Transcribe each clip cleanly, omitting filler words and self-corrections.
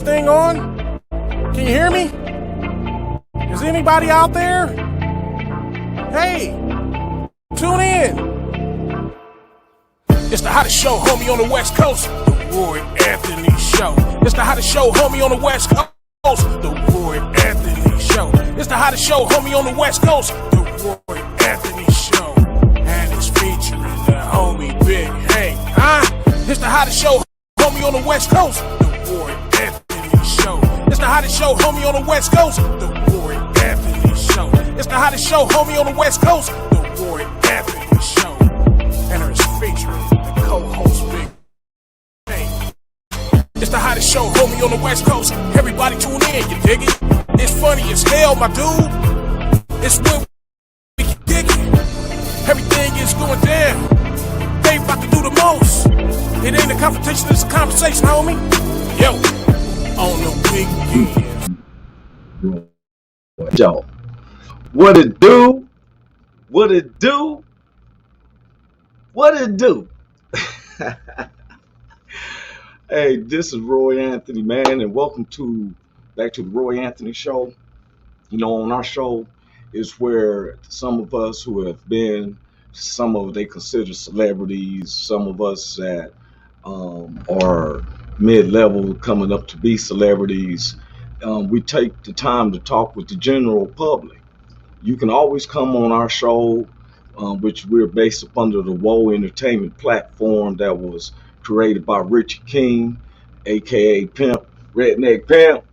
thing on? Can you hear me? Is anybody out there? Hey, tune in. It's the hottest show, homie, on the West Coast. The Roy Anthony Show. It's the hottest show, homie, on the West Coast. The Roy Anthony Show. It's the hottest show, homie, on the West Coast. The Roy Anthony Show. And it's featuring the homie Big Hank. It's the hottest show, homie, on the West Coast. The Roy Anthony Show. It's the hottest show, homie, on the West Coast. The Roy Anthony Show. It's the hottest show, homie, on the West Coast. The Roy Anthony Show. And it's featuring the co-host Big Hank. It's the hottest show, homie, on the West Coast. Everybody tune in, you dig it? It's funny as hell, my dude. It's when we dig it. Everything is going down. They about to do the most. It ain't a confrontation, it's a conversation, homie. Yo, on the weekend. Yo, what it do? What it do? What it do? Hey, this is Roy Anthony, man, and welcome back to the Roy Anthony Show. You know, on our show is where some of us who have been, some of they consider celebrities, some of us that are mid-level coming up to be celebrities. We take the time to talk with the general public. You can always come on our show, which we're based up under the Woe Entertainment platform that was created by Richie King, aka Pimp, Redneck Pimp,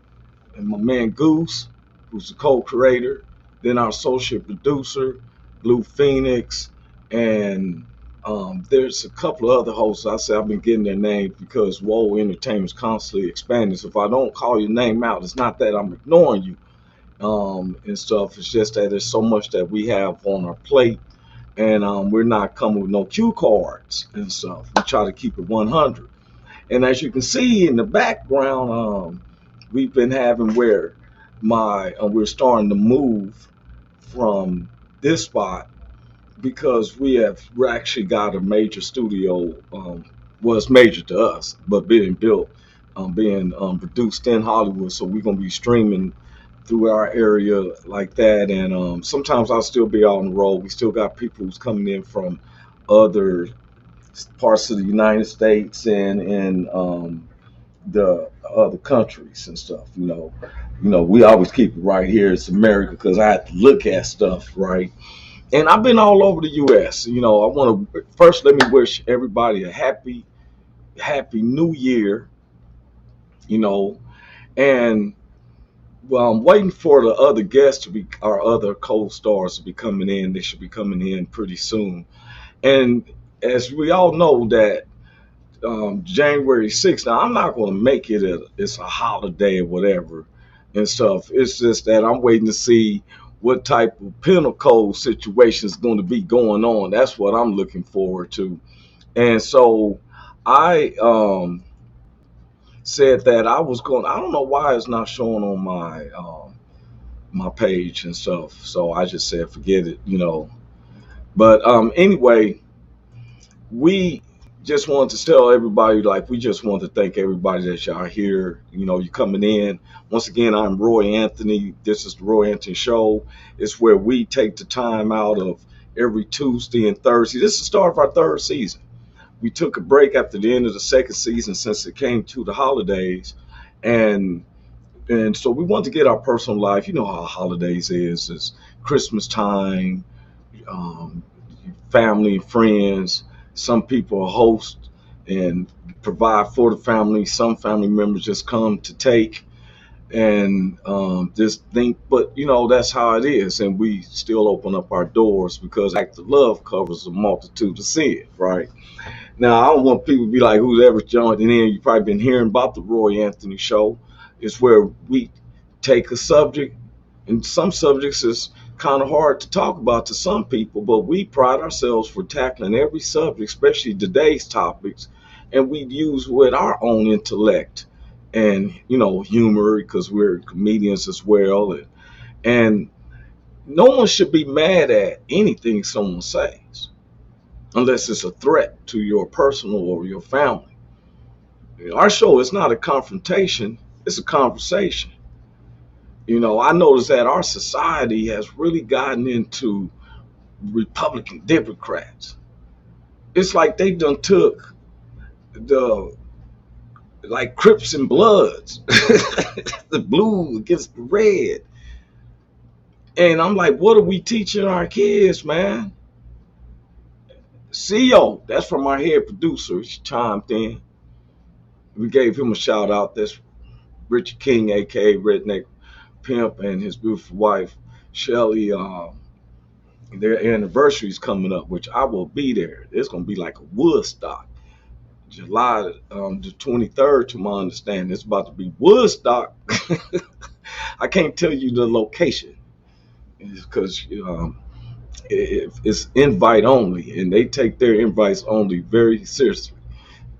and my man Goose, who's the co-creator. Then our associate producer, Blue Phoenix, and there's a couple of other hosts. I've been getting their names because Woe Entertainment's constantly expanding. So if I don't call your name out, it's not that I'm ignoring you and stuff. It's just that there's so much that we have on our plate, and we're not coming with no cue cards and stuff. We try to keep it 100. And as you can see in the background, we've been having where we're starting to move from this spot because we actually got a major studio. Was major to us, but being built, being produced in Hollywood. So we're gonna be streaming through our area like that, and sometimes I'll still be out on the road. We still got people who's coming in from other parts of the United States and the other countries and stuff. You know, we always keep it right here. It's America because I have to look at stuff right. And I've been all over the U.S. You know, I want to first let me wish everybody a happy New Year. You know, and well, I'm waiting for the other guests our other co-stars to be coming in. They should be coming in pretty soon. And as we all know that January 6th, now I'm not going to make it's a holiday or whatever and stuff. It's just that I'm waiting to see what type of penal code situation is going to be going on. That's what I'm looking forward to. And so I said that I don't know why it's not showing on my page and stuff. So I just said, forget it, you know. But anyway, we just wanted to tell everybody, we just want to thank everybody that y'all here. You know, you're coming in. Once again, I'm Roy Anthony. This is the Roy Anthony Show. It's where we take the time out of every Tuesday and Thursday. This is the start of our third season. We took a break after the end of the second season since it came to the holidays. And so we want to get our personal life. You know how holidays is. It's Christmas time, family and friends. Some people host and provide for the family. Some family members just come to take and just think, but you know, that's how it is. And we still open up our doors because act of love covers a multitude of sin, right? Now, I don't want people to be like, who's ever joined in. You've probably been hearing about the Roy Anthony Show. It's where we take a subject, and some subjects is kind of hard to talk about to some people, but we pride ourselves for tackling every subject, especially today's topics, and we use with our own intellect and, you know, humor, because we're comedians as well. And no one should be mad at anything someone says unless it's a threat to your personal or your family. Our show is not a confrontation. It's a conversation. I noticed that our society has really gotten into Republican Democrats. It's like they done took the like Crips and Bloods, the blue against the red. And I'm like, what are we teaching our kids, man? CEO, that's from our head producer. He chimed in. We gave him a shout out. That's Richard King, aka Redneck Pimp, and his beautiful wife, Shelly. Their anniversary is coming up, which I will be there. It's gonna be like a Woodstock. July the 23rd, to my understanding. It's about to be Woodstock. I can't tell you the location because it's invite only, and they take their invites only very seriously.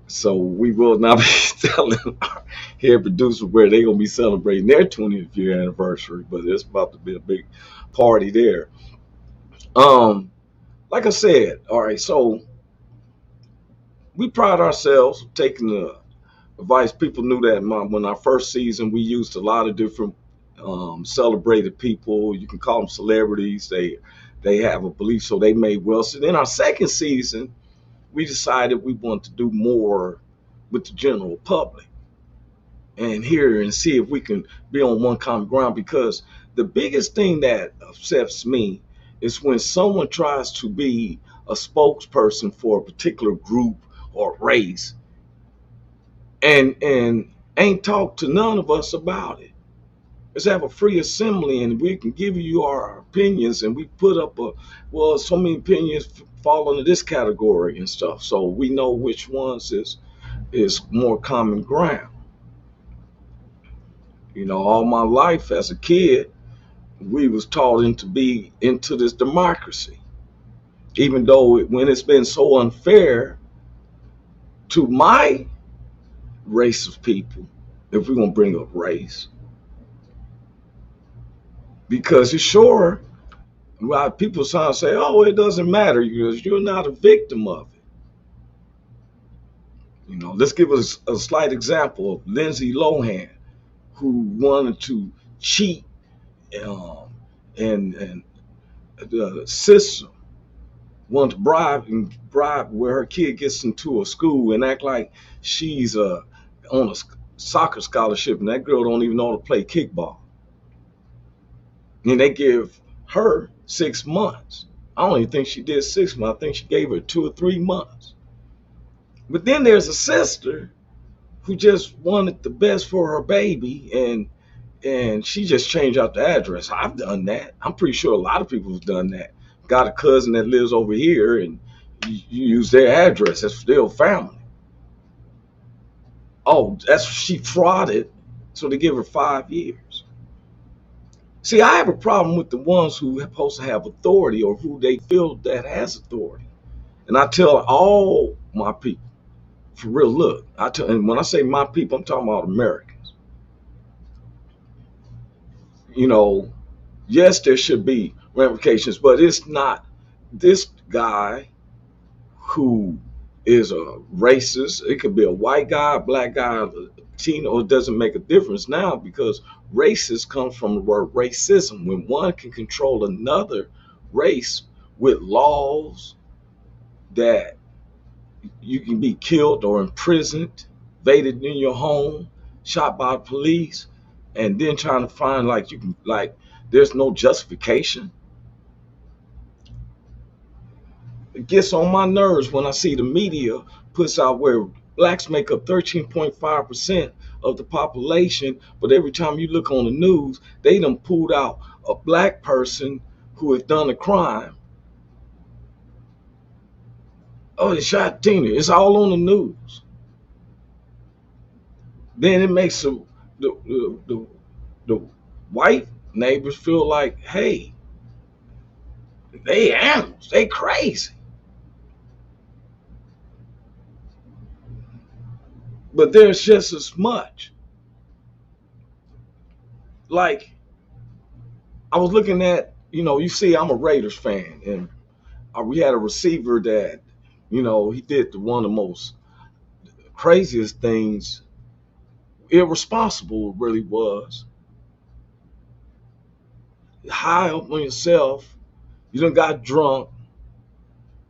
So we will not be telling our head producer where they're gonna be celebrating their 20th year anniversary, but it's about to be a big party there. Um, like I said, all right, so we pride ourselves taking the advice. People knew that when our first season, we used a lot of different celebrated people. You can call them celebrities. They have a belief, so they made well. So then our second season, we decided we want to do more with the general public and hear and see if we can be on one common ground. Because the biggest thing that upsets me is when someone tries to be a spokesperson for a particular group or race and ain't talked to none of us about it. Let's have a free assembly and we can give you our opinions, and we put up so many opinions fall into this category and stuff, so we know which ones is more common ground. All my life as a kid, we was taught into be into this democracy, even though when it's been so unfair to my race of people, if we're gonna bring up race, because it's sure, well, people trying to say, "Oh, it doesn't matter because you're not a victim of it." Let's give us a slight example of Lindsay Lohan, who wanted to cheat, um, and the system wanted to bribe where her kid gets into a school and act like she's on a soccer scholarship, and that girl don't even know how to play kickball. And they give her 6 months. I don't even think she did 6 months. I think she gave her 2 or 3 months. But then there's a sister who just wanted the best for her baby, and she just changed out the address. I've done that. I'm pretty sure a lot of people have done that. Got a cousin that lives over here, and you use their address. That's still family. Oh, that's she frauded, so they give her 5 years. See, I have a problem with the ones who are supposed to have authority or who they feel that has authority. And I tell all my people, for real, look, and when I say my people, I'm talking about Americans. Yes, there should be ramifications, but it's not this guy who is a racist. It could be a white guy, a black guy, a Latino. It doesn't make a difference now, because racist comes from the word racism. When one can control another race with laws that you can be killed or imprisoned, invaded in your home, shot by police, and then trying to find there's no justification. It gets on my nerves when I see the media puts out where blacks make up 13.5% of the population, but every time you look on the news, they done pulled out a black person who has done a crime. Oh, they shot Tina. It's all on the news. Then it makes the white neighbors feel like, hey, they animals, they crazy. But there's just as much. Like, I was looking at, you see, I'm a Raiders fan, and we had a receiver that, he did one of the most craziest things irresponsible it really was. High up on yourself, you done got drunk,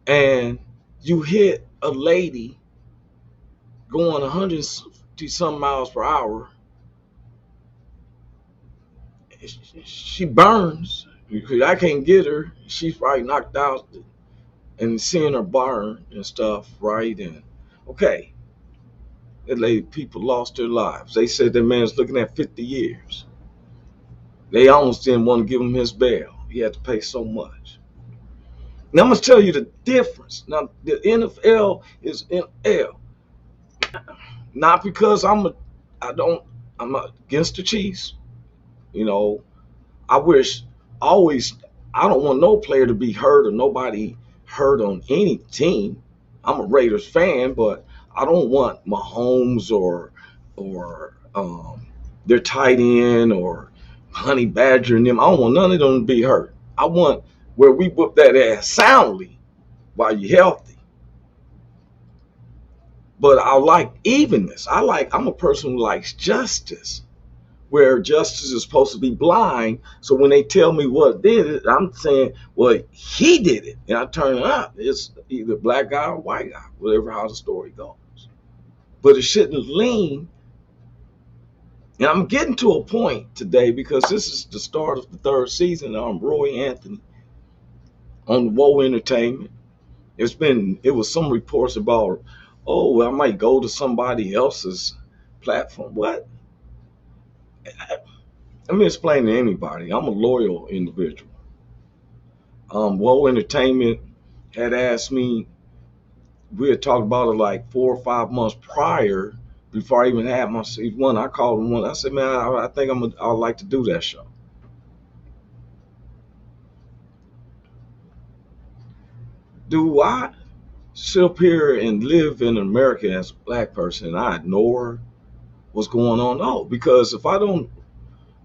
and you hit a lady going 150 some miles per hour. She burns. I can't get her. She's probably knocked out, and seeing her burn and stuff, right? And okay, that lady, people lost their lives. They said that man's looking at 50 years. They almost didn't want to give him his bail. He had to pay so much. Now I'm gonna tell you the difference. Now the NFL is NFL. Not because I'm not against the Chiefs. You know, I wish always I don't want no player to be hurt or nobody hurt on any team. I'm a Raiders fan, but I don't want Mahomes or their tight end or Honey Badger and them. I don't want none of them to be hurt. I want where we whoop that ass soundly while you're healthy. But I like evenness. I'm a person who likes justice, where justice is supposed to be blind. So when they tell me what did it, I'm saying, well, he did it. And I turn it up. It's either black guy or white guy, whatever how the story goes. But it shouldn't lean. And I'm getting to a point today because this is the start of the third season. I'm Roy Anthony on the Woe Entertainment. It was some reports about, oh, I might go to somebody else's platform. What? Let me explain to anybody. I'm a loyal individual. Woe Entertainment had asked me, we had talked about it like 4 or 5 months prior, before I even had my season one. I called them one. I said, man, I think I'd like to do that show. Do I sit up here and live in America as a black person and I ignore what's going on? No, because if I don't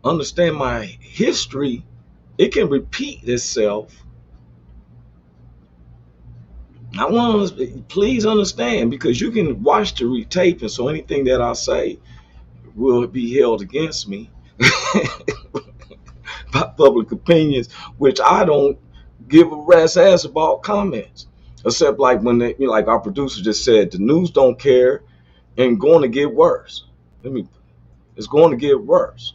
understand my history, it can repeat itself. I want to please understand, because you can watch the retaping, so anything that I say will be held against me by public opinions, which I don't give a rat's ass about comments, except like when they, like our producer just said, the news don't care and going to get worse. It's going to get worse.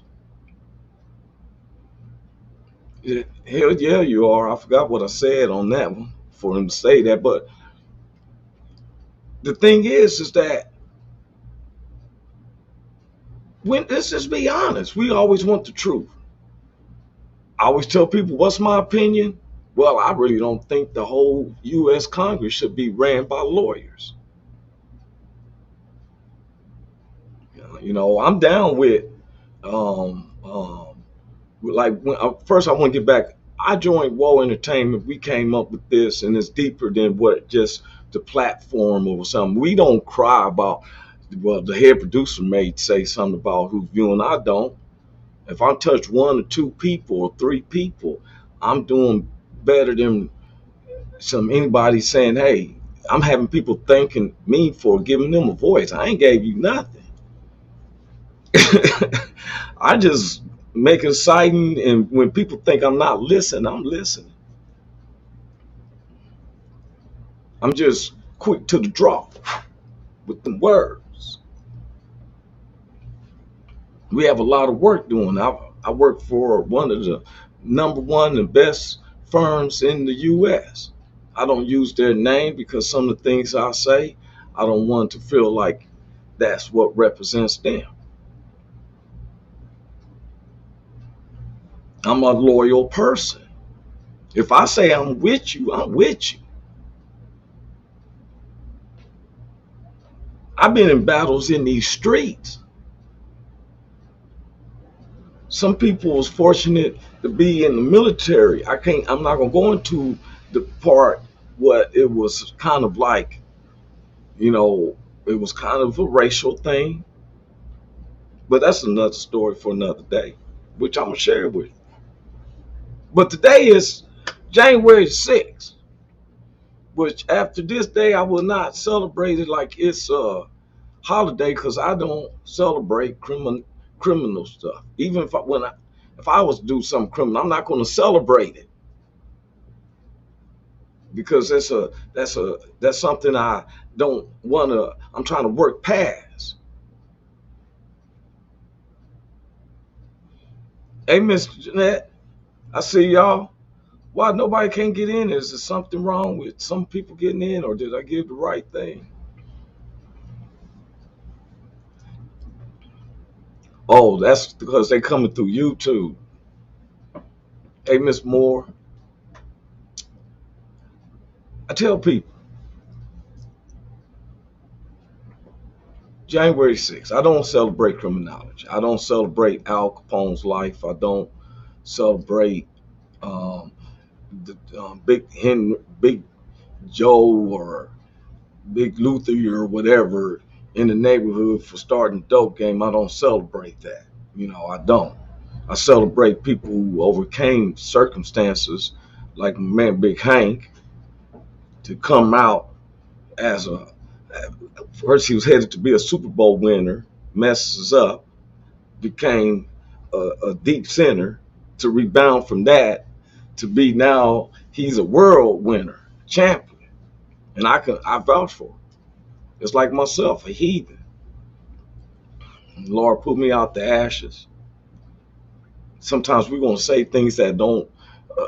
Hell yeah, you are. I forgot what I said on that one for him to say that, but the thing is that let's just be honest. We always want the truth. I always tell people, what's my opinion? Well, I really don't think the whole U.S. Congress should be ran by lawyers. I'm down with, like, first I want to get back. I joined Woe Entertainment. We came up with this, and it's deeper than what just the platform or something. We don't cry about, well, the head producer may say something about who's viewing. I don't. If I touch 1 or 2 people or 3 people, I'm doing better than anybody saying, hey, I'm having people thanking me for giving them a voice. I ain't gave you nothing. I just make it exciting, and when people think I'm not listening, I'm listening. I'm just quick to the draw with the words. We have a lot of work doing. I work for one of the number 1 and best firms in the U.S. I don't use their name because some of the things I say, I don't want to feel like that's what represents them. I'm a loyal person. If I say I'm with you, I'm with you. I've been in battles in these streets. Some people was fortunate to be in the military. I'm not gonna go into the part what it was kind of like, it was kind of a racial thing. But that's another story for another day, which I'm gonna share with you. But today is January 6th, which after this day I will not celebrate it like it's holiday because I don't celebrate criminal stuff. Even if I was to do something criminal, I'm not going to celebrate it because that's something I don't want to. I'm trying to work past. Hey, Miss Jeanette, I see y'all. Why nobody can't get in? Is there something wrong with some people getting in, or did I give the right thing? Oh, that's because they coming through YouTube. Hey, Miss Moore, I tell people January 6th, I don't celebrate criminology. I don't celebrate Al Capone's life. I don't celebrate um, Big Joe or Big Luther or whatever in the neighborhood for starting a dope game. I don't celebrate that. I don't. I celebrate people who overcame circumstances like my man Big Hank to come out as a first he was headed to be a Super Bowl winner, messes up, became a deep center to rebound from that to be now he's a world winner, champion. And I vouch for him. It's like myself, a heathen. And the Lord put me out the ashes. Sometimes we're gonna say things that don't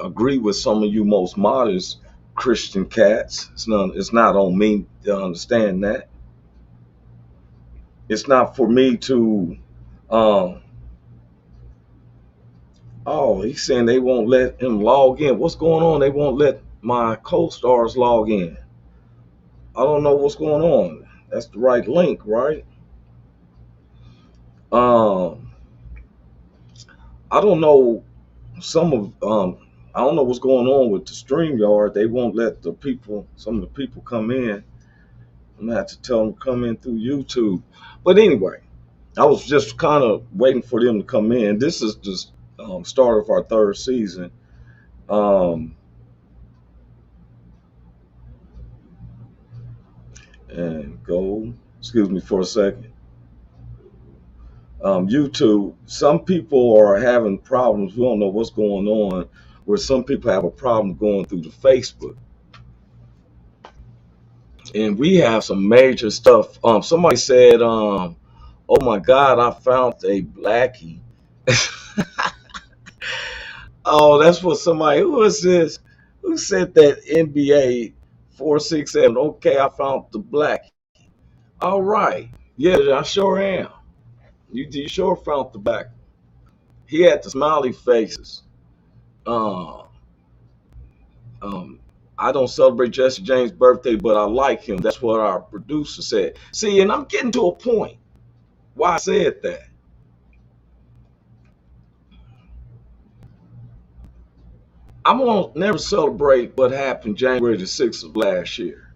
agree with some of you most modest Christian cats. It's not on me to understand that. It's not for me to um oh, he's saying they won't let him log in. What's going on? They won't let my co-stars log in. I don't know what's going on. That's the right link, right? Um, I don't know some of I don't know what's going on with the StreamYard. They won't let some of the people come in. I'm gonna have to tell them to come in through YouTube. But anyway, I was just kind of waiting for them to come in. This is the start of our third season. Um, and go. Excuse me for a second. YouTube. Some people are having problems. We don't know what's going on. Where some people have a problem going through the Facebook, and we have some major stuff. Somebody said, "Oh my God, I found a blackie." Oh, that's what somebody. Who is this? Who said that? NBA 467. Okay, I found the blackie. All right. Yeah, I sure am. You sure found the black. He had the smiley faces. Uh, um, I don't celebrate Jesse James' birthday, but I like him. That's what our producer said. See, and I'm getting to a point why I said that. I'm gonna never celebrate what happened January the 6th of last year.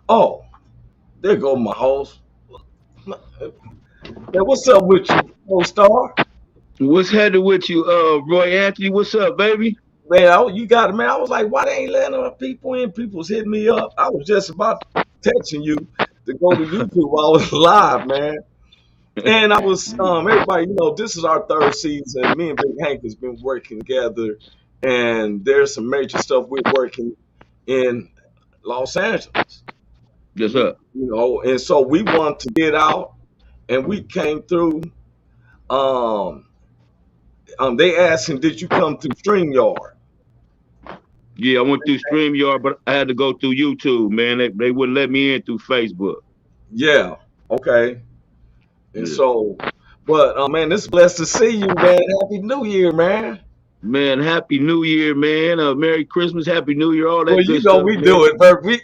Oh, there go my host. Hey, what's up with you, co-star? What's happening with you, Roy Anthony? What's up, baby? Man, you got it, man. I was like, why they ain't letting our people in? People's hitting me up. I was just about texting you to go to YouTube while I was live, man. And I was everybody, this is our third season. Me and Big Hank has been working together, and there's some major stuff we're working in Los Angeles. Yes, sir. And so we wanted to get out, and we came through. Um, they asked him, "Did you come through StreamYard?" Yeah, I went through StreamYard, but I had to go through YouTube, man. They wouldn't let me in through Facebook. Yeah. Okay. And Yeah. so, but man, it's blessed to see you, man. Happy New Year, man. Man, Happy New Year, man. Merry Christmas, Happy New Year, all Well, that good stuff, we man. do it, but we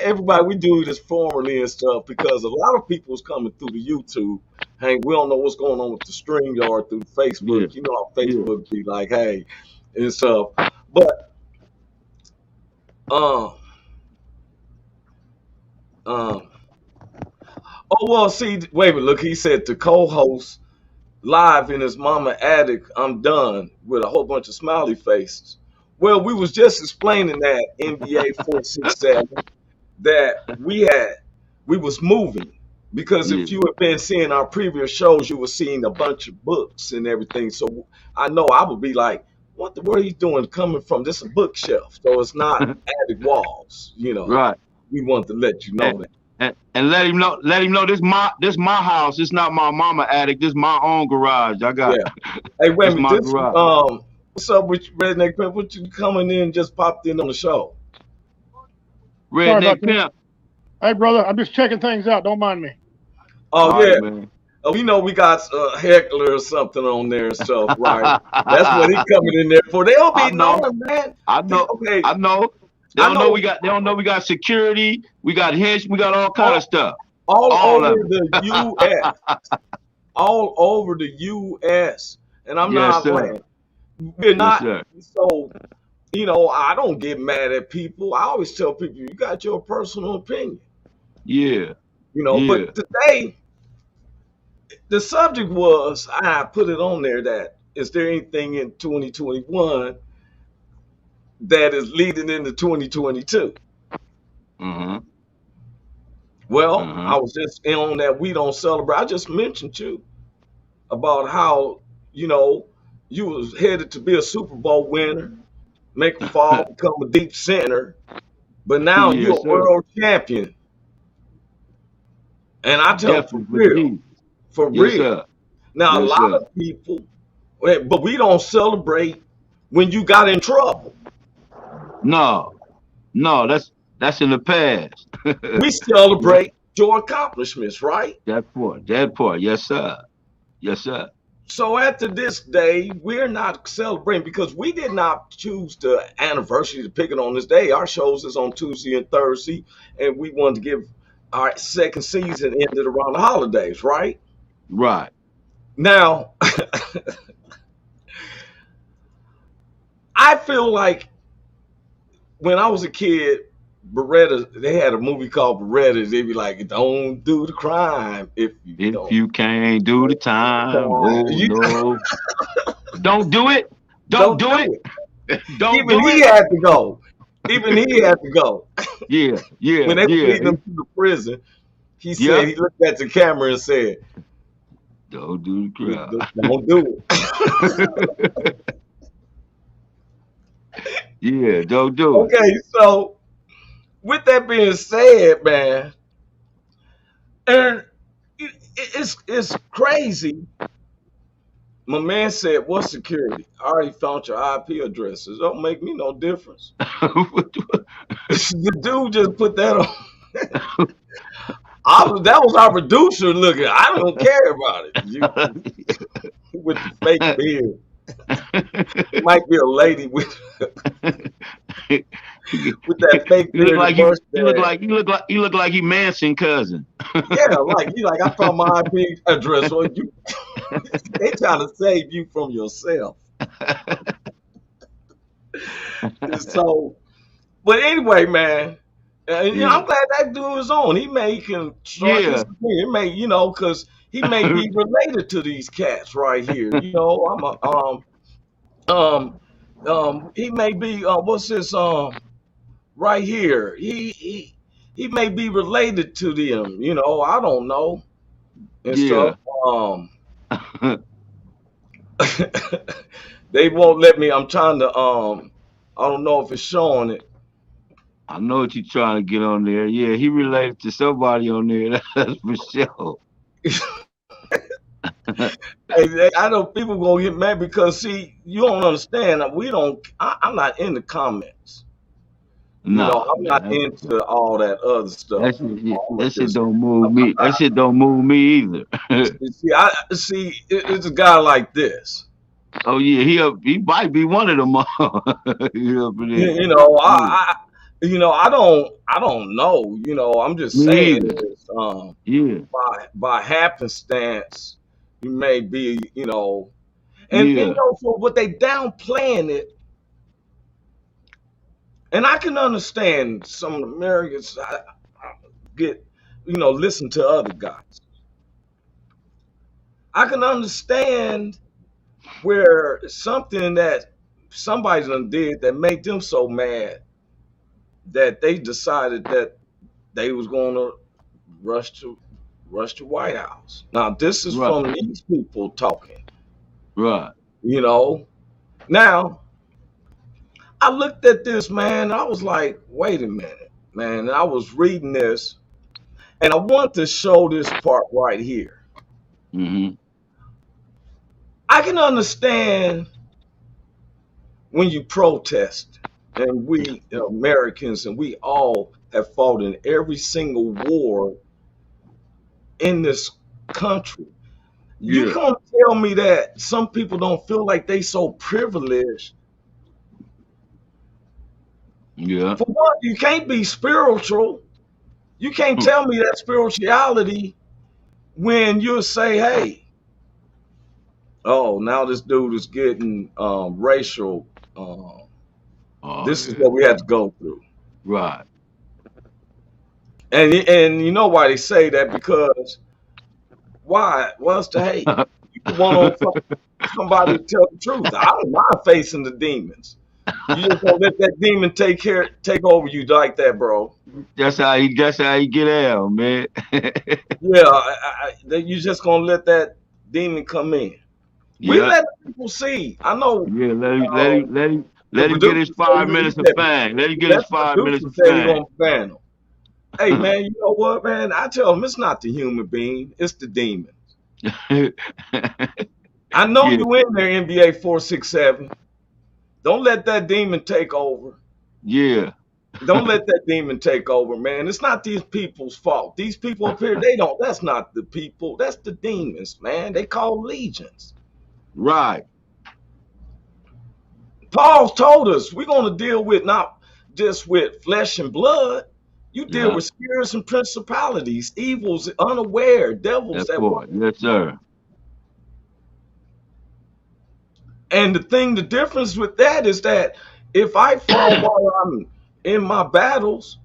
everybody we do this formally and stuff because a lot of people's coming through the YouTube. Hey, we don't know what's going on with the StreamYard through Yeah, Facebook. You know how yeah. Facebook be like, hey, and stuff. But um um oh well, see, wait a minute, look, he said to co-host live in his mama attic, I'm done with a whole bunch of smiley faces. Well, we was just explaining that NBA 467 that we was moving. Because Yeah. if you have been seeing our previous shows, you were seeing a bunch of books and everything. So I know I would be like, what the word are you doing coming from? This is a bookshelf. So it's not attic walls, you know. Right. We want to let you And, know that. and let him know this my house. It's not my mama attic. This my own garage. I got Yeah. Hey, wait a this minute. my This garage. what's up with you, Redneck Pimp? What you coming in just popped in on the show? Sorry about Redneck that. pimp. Hey, brother, I'm just checking things out. Don't mind me. Oh All yeah. right, man. We know we got a heckler or something on there and stuff, right? That's what he coming in there for. They'll I be know. knowing, man. I know. Okay, I know. They I don't know know we got. They don't know we got security. We got hinge. We got all kind of all, stuff. all All over of it. the U.S., all over the U.S., and I'm Yes, not sir. playing. We're Yes, not sir. so. I don't get mad at people. I always tell people you got your personal opinion. Yeah. But Yeah. today the subject was I put it on there that is there anything in 2021 that is leading into 2022? Uh-huh. Well, Uh-huh. I was just in on that we don't celebrate. I just mentioned you about how, you know, you was headed to be a Super Bowl winner, make a fall, become a deep center, but now you're Yes, a sir. world champion. And I tell them Definitely for for real, Jesus. for Yes, real. sir. Now, a Yes, lot sir. of people, but we don't celebrate when you got in trouble. No. No, that's in the past. We Yes. celebrate your accomplishments, right? That part. That part. Yes, sir. Yes, sir. So after this day, we're not celebrating because we did not choose the anniversary to pick it on this day. Our shows is on Tuesday and Thursday, and we wanted to give our second season ended around the holidays, right? Right. Now, I feel like when I was a kid, Beretta, they had a movie called Beretta. They'd be like, "Don't do the crime if you If don't." you can't do the time, oh You no. Don't do it. Don't don't do do it. it. Don't Even do he it. had to go. Even he had to go. Yeah, yeah, When they was yeah. leading him to the prison, he said Yep. he looked at the camera and said, Don't do the "Don't do it." crowd. Yeah, don't do it. Okay, so with that being said, man, and it's crazy. My man said, "What security? I already found your IP addresses. Don't make me no difference." The dude just put that on. That was our producer looking. I don't care about it. You with the fake beard. It might be a lady with he with that fake look bearded like mustache. he look like he Manson cousin. Yeah, like you like I found my IP address. Well, you they trying to save you from yourself. So, but anyway, man, Yeah. I'm glad that dude is on. He can start his Yeah. opinion. He may, because he may be related to these cats right here. I'm a he may be what's this right here. He may be related to them. I don't know and stuff. Yeah. Um, they won't let me. I'm trying to I don't know if it's showing it. I know what you're trying to get on there. Yeah, he related to somebody on there. That's for sure. I know people gonna get mad because see, you don't understand. We don't. I'm not in the comments. Nah, I'm not man. into all that other stuff. That shit, yeah, I'm that shit just. don't move I'm me. That shit don't move me either. see. I see. It's a guy like this. Oh yeah, he might be one of them all. He up in You, there. you know, Yeah. I don't know. I'm just Me saying either. this. Yeah. By happenstance, you may be. And Yeah. for what they downplaying it, and I can understand some of the Americans get, listen to other guys. I can understand where something that somebody done did that made them so mad that they decided that they was going to rush to rushed the White House. Now, this is Right. from these people talking, Right. you know. Now, I looked at this, man, and I was like, wait a minute, man. And I was reading this, and I want to show this part right here. Mm-hmm. I can understand when you protest, and we Americans, and we all have fought in every single war in this country. You Yeah. can't tell me that some people don't feel like they so privileged. Yeah. For one, you can't be spiritual. You can't tell me that spirituality when you say, hey, oh, now this dude is getting racial. Oh This is yeah. what we had to go through. Right. And you know why they say that? Because why? What's the hate? You want on somebody to tell the truth. I don't mind facing the demons. You just don't let that demon take over you like that, bro. That's how he get out, man. Yeah, you just gonna let that demon come in. We Yeah. let people see. I know Yeah. Let him let uh, him let him the let him get producer his said 5 minutes of fame. Let him get his let the 5 minutes producer of said he fame. gonna ban them. Hey man, you know what, man? I tell them it's not the human being, it's the demon. I know Yeah. you in there, NBA 467. Don't let that demon take over. Yeah. Don't let that demon take over, man. It's not these people's fault. These people up here, they don't. That's not the people. That's the demons, man. They call legions. Right. Paul told us we're going to deal with not just with flesh and blood. You deal Yeah. with spirits and principalities, evils, unaware, devils That that walk. part. Yes, sir. And the difference with that is that if I fall while I'm in my battles,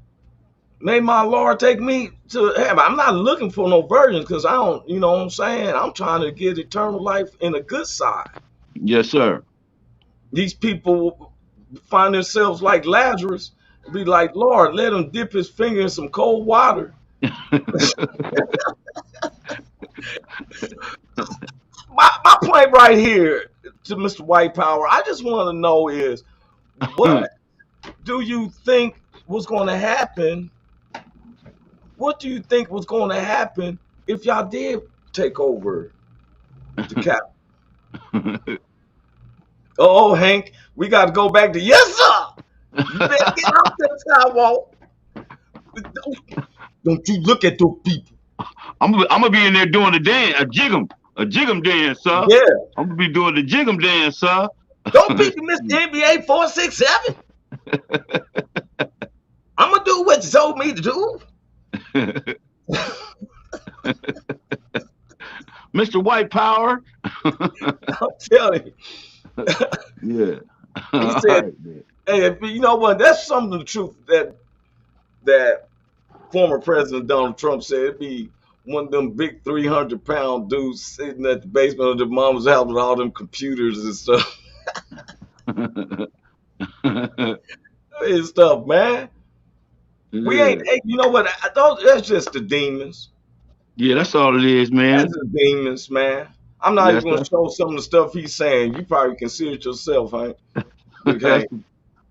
may my Lord take me to heaven. I'm not looking for no virgins because I don't, you know what I'm saying? I'm trying to get eternal life in a good side. Yes, sir. These people find themselves like Lazarus, be like, Lord, let him dip his finger in some cold water. My point right here to Mr. White Power, I just want to know is what do you think was going to happen? What do you think was going to happen if y'all did take over the cap? Oh, Hank, we got to go back to yes, sir. You better get out there, sidewalk. Don't you look at those people. I'm gonna be in there doing the dance, a jig'em dance, sir. Yeah, I'm gonna be doing the jig'em dance, sir. don't beat me, Mr. NBA 467. I'm gonna do what you told me to do. Mr. White Power. I'm telling you. Yeah. He All said, right, man. "Hey, you know what? That's some of the truth that former President Donald Trump said. It'd be one of them big 300-pound dudes sitting at the basement of their mama's house with all them computers and stuff, and stuff, man. We ain't. Yeah. Hey, you know what? That's just the demons. Yeah, that's all it is, That's man. the demons, man. I'm not Yes, even gonna show some of the stuff he's saying. You probably can see it yourself, Hank. Big that's Hank.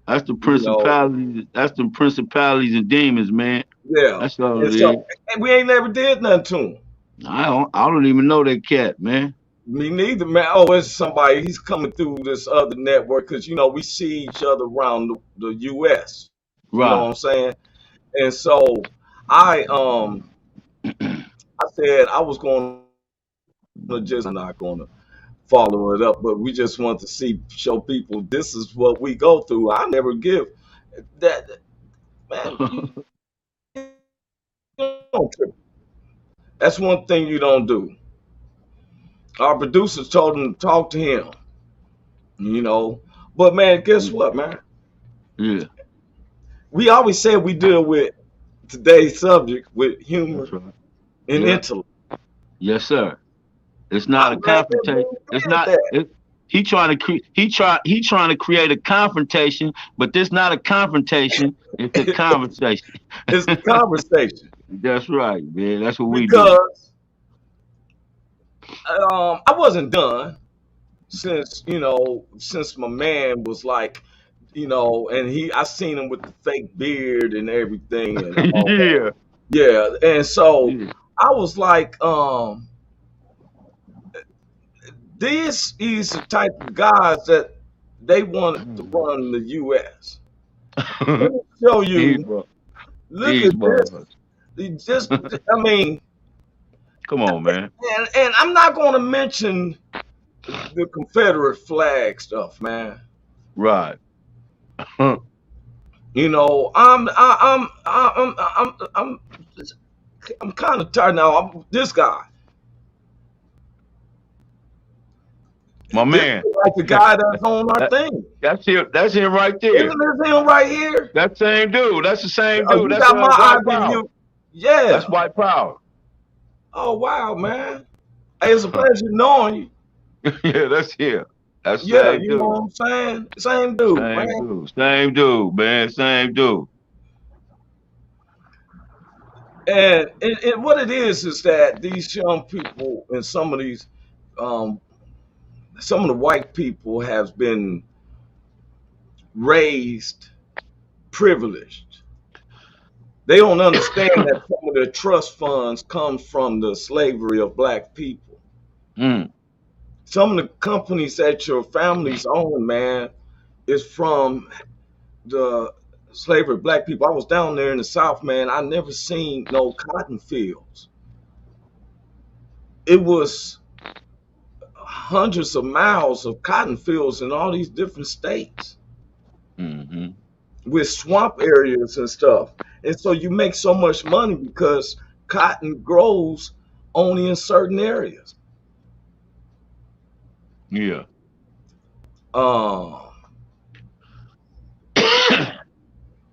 that's the You know, principalities. That's the principalities and demons, man. yeah. That's all And it is. so, and we ain't never did nothing to him. I don't even know that cat, man. Me neither, man. Oh, it's somebody. He's coming through this other network because we see each other around the U.S. You know what Right. I'm saying? And so I I said I was going to just not going to follow it up, but we just want to show people this is what we go through. I never give that, man. You don't trip. That's one thing you don't do. Our producers told him to talk to him, you know. But man, guess what, man? Yeah, We always said we deal with today's subject with that's humor right. and Yeah. intellect. Yes, sir. It's not a I'm glad that confrontation. we It's did not. that. He trying to create a confrontation, but this not a confrontation. It's a conversation. It's the conversation. That's right, man. That's what we do. because I wasn't done since since my man was like, and I seen him with the fake beard and everything and all that. Yeah. Yeah, and so Yeah. I was like, this is the type of guys that they wanted to run the U.S. Let me show These you. bro- Look these at this. motherfuckers. Just, I mean, Come on, man. and I'm not going to mention the Confederate flag stuff, man. Right. I'm kind of tired now. This guy, My this man. is like the guy that's on our That, thing. that's him. That's him right there. Isn't this him right here? That same dude. That's the same Oh, dude. you That's got my white eyes on power. you. Yeah. That's white power. Oh wow, man. Hey, it's a pleasure knowing you. Yeah, that's him. That's the Yeah, same you know dude. what I'm saying? Same dude, man. Same dude. Same dude, man. Same dude. And what it is that these young people and um, some of the white people have been raised privileged. They don't understand that some of the trust funds come from the slavery of black people. Mm. Some of the companies that your families own, man, is from the slavery of black people. I was down there in the South, man. I never seen no cotton fields. It was hundreds of miles of cotton fields in all these different states Hmm. with swamp areas and stuff. And so you make so much money because cotton grows only in certain areas. Yeah. Uh,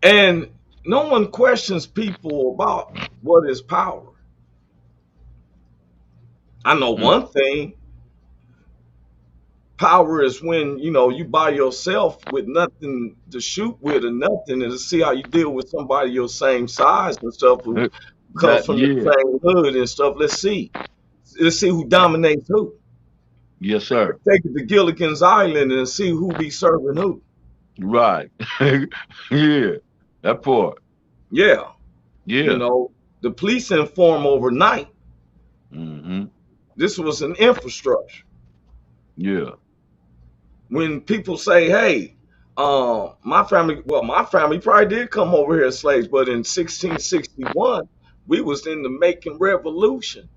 and no one questions people about what is power. I know Mm. one thing. Power is when you by yourself with nothing to shoot with or nothing, and to see how you deal with somebody your same size and stuff who comes That from the yeah. same hood and stuff. Let's see who dominates who. Yes, sir. Take it to Gilligan's Island and see who be serving who. Right. Yeah. That part. Yeah, you Yeah. know the police inform overnight. Hmm. This was an infrastructure. Yeah. When people say, "Hey, my family probably did come over here as slaves, but in 1661, we was in the Macon Revolution.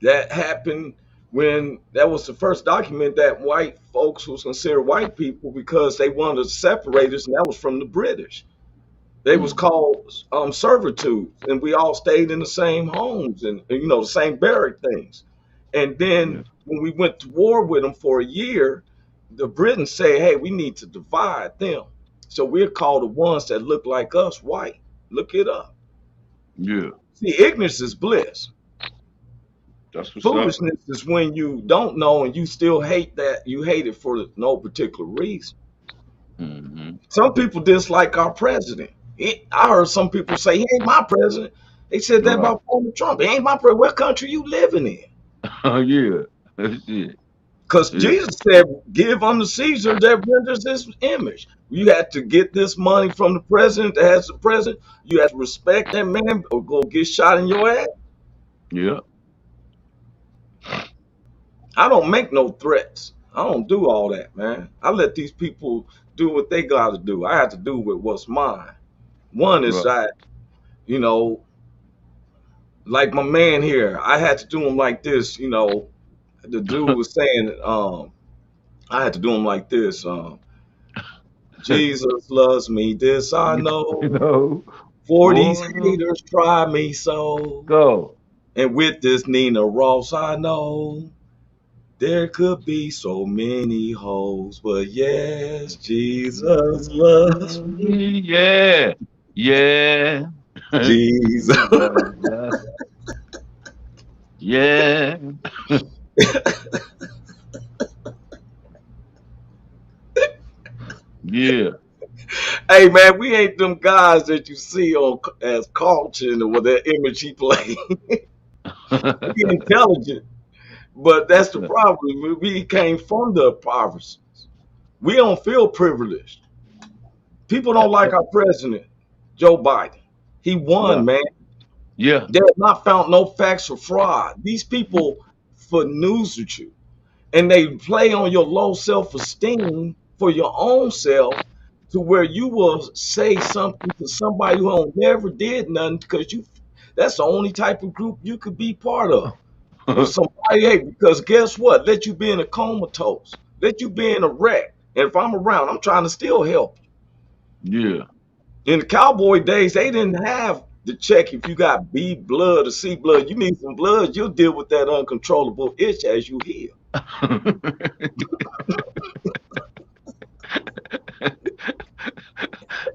That happened when that was the first document that white folks was considered white people because they wanted to separate us, and that was from the British. They was Mm. called servitudes, and we all stayed in the same homes and the same barrack things. And then Yeah. when we went to war with them for a year, the Britons say, "Hey, we need to divide them." So we're called the ones that look like us, white. Look it up. Yeah. See, ignorance is bliss. That's what's up. Foolishness is when you don't know and you still hate that you hate it for no particular reason. Hmm. Some people dislike our president. I heard some people say he ain't my president. They said that Right. about former Trump. He ain't my president. What country you living in? Yeah. That's it. Because Yeah. Jesus said, "Give unto Caesar that renders his image." You had to get this money from the president that has the president. You have to respect that man or go get shot in your ass. Yeah. I don't make no threats. I don't do all that, man. I let these people do what they got to do. I have to do with what's mine. One is Right. that, you know, like my man here, I had to do him like this. The dude was saying, I had to do him like this. Jesus loves me, this I You know. know. For these Boy, haters try me so. go. And with this Nina Ross, I know there could be so many hoes, but yes, Jesus loves me. Yeah. Yeah. Jesus. Yeah. Yeah. Hey man, we ain't them guys that you see on as Carlton or with that image he play. We intelligent, but that's the problem. We came from the impoverished. We don't feel privileged. People don't like our president, Joe Biden. He won, Right. man. Yeah. They have not found no facts or fraud. These people for news with you, and they play on your low self-esteem for your own self to where you will say something to somebody who don't never did nothing because you that's the only type of group you could be part of. If somebody, hey, because guess what? Let you be in a comatose, let you be in a wreck. And if I'm around, I'm trying to still help. Yeah. In the cowboy days, they didn't have the check if you got B blood or C blood. You need some blood, you'll deal with that uncontrollable itch as you heal.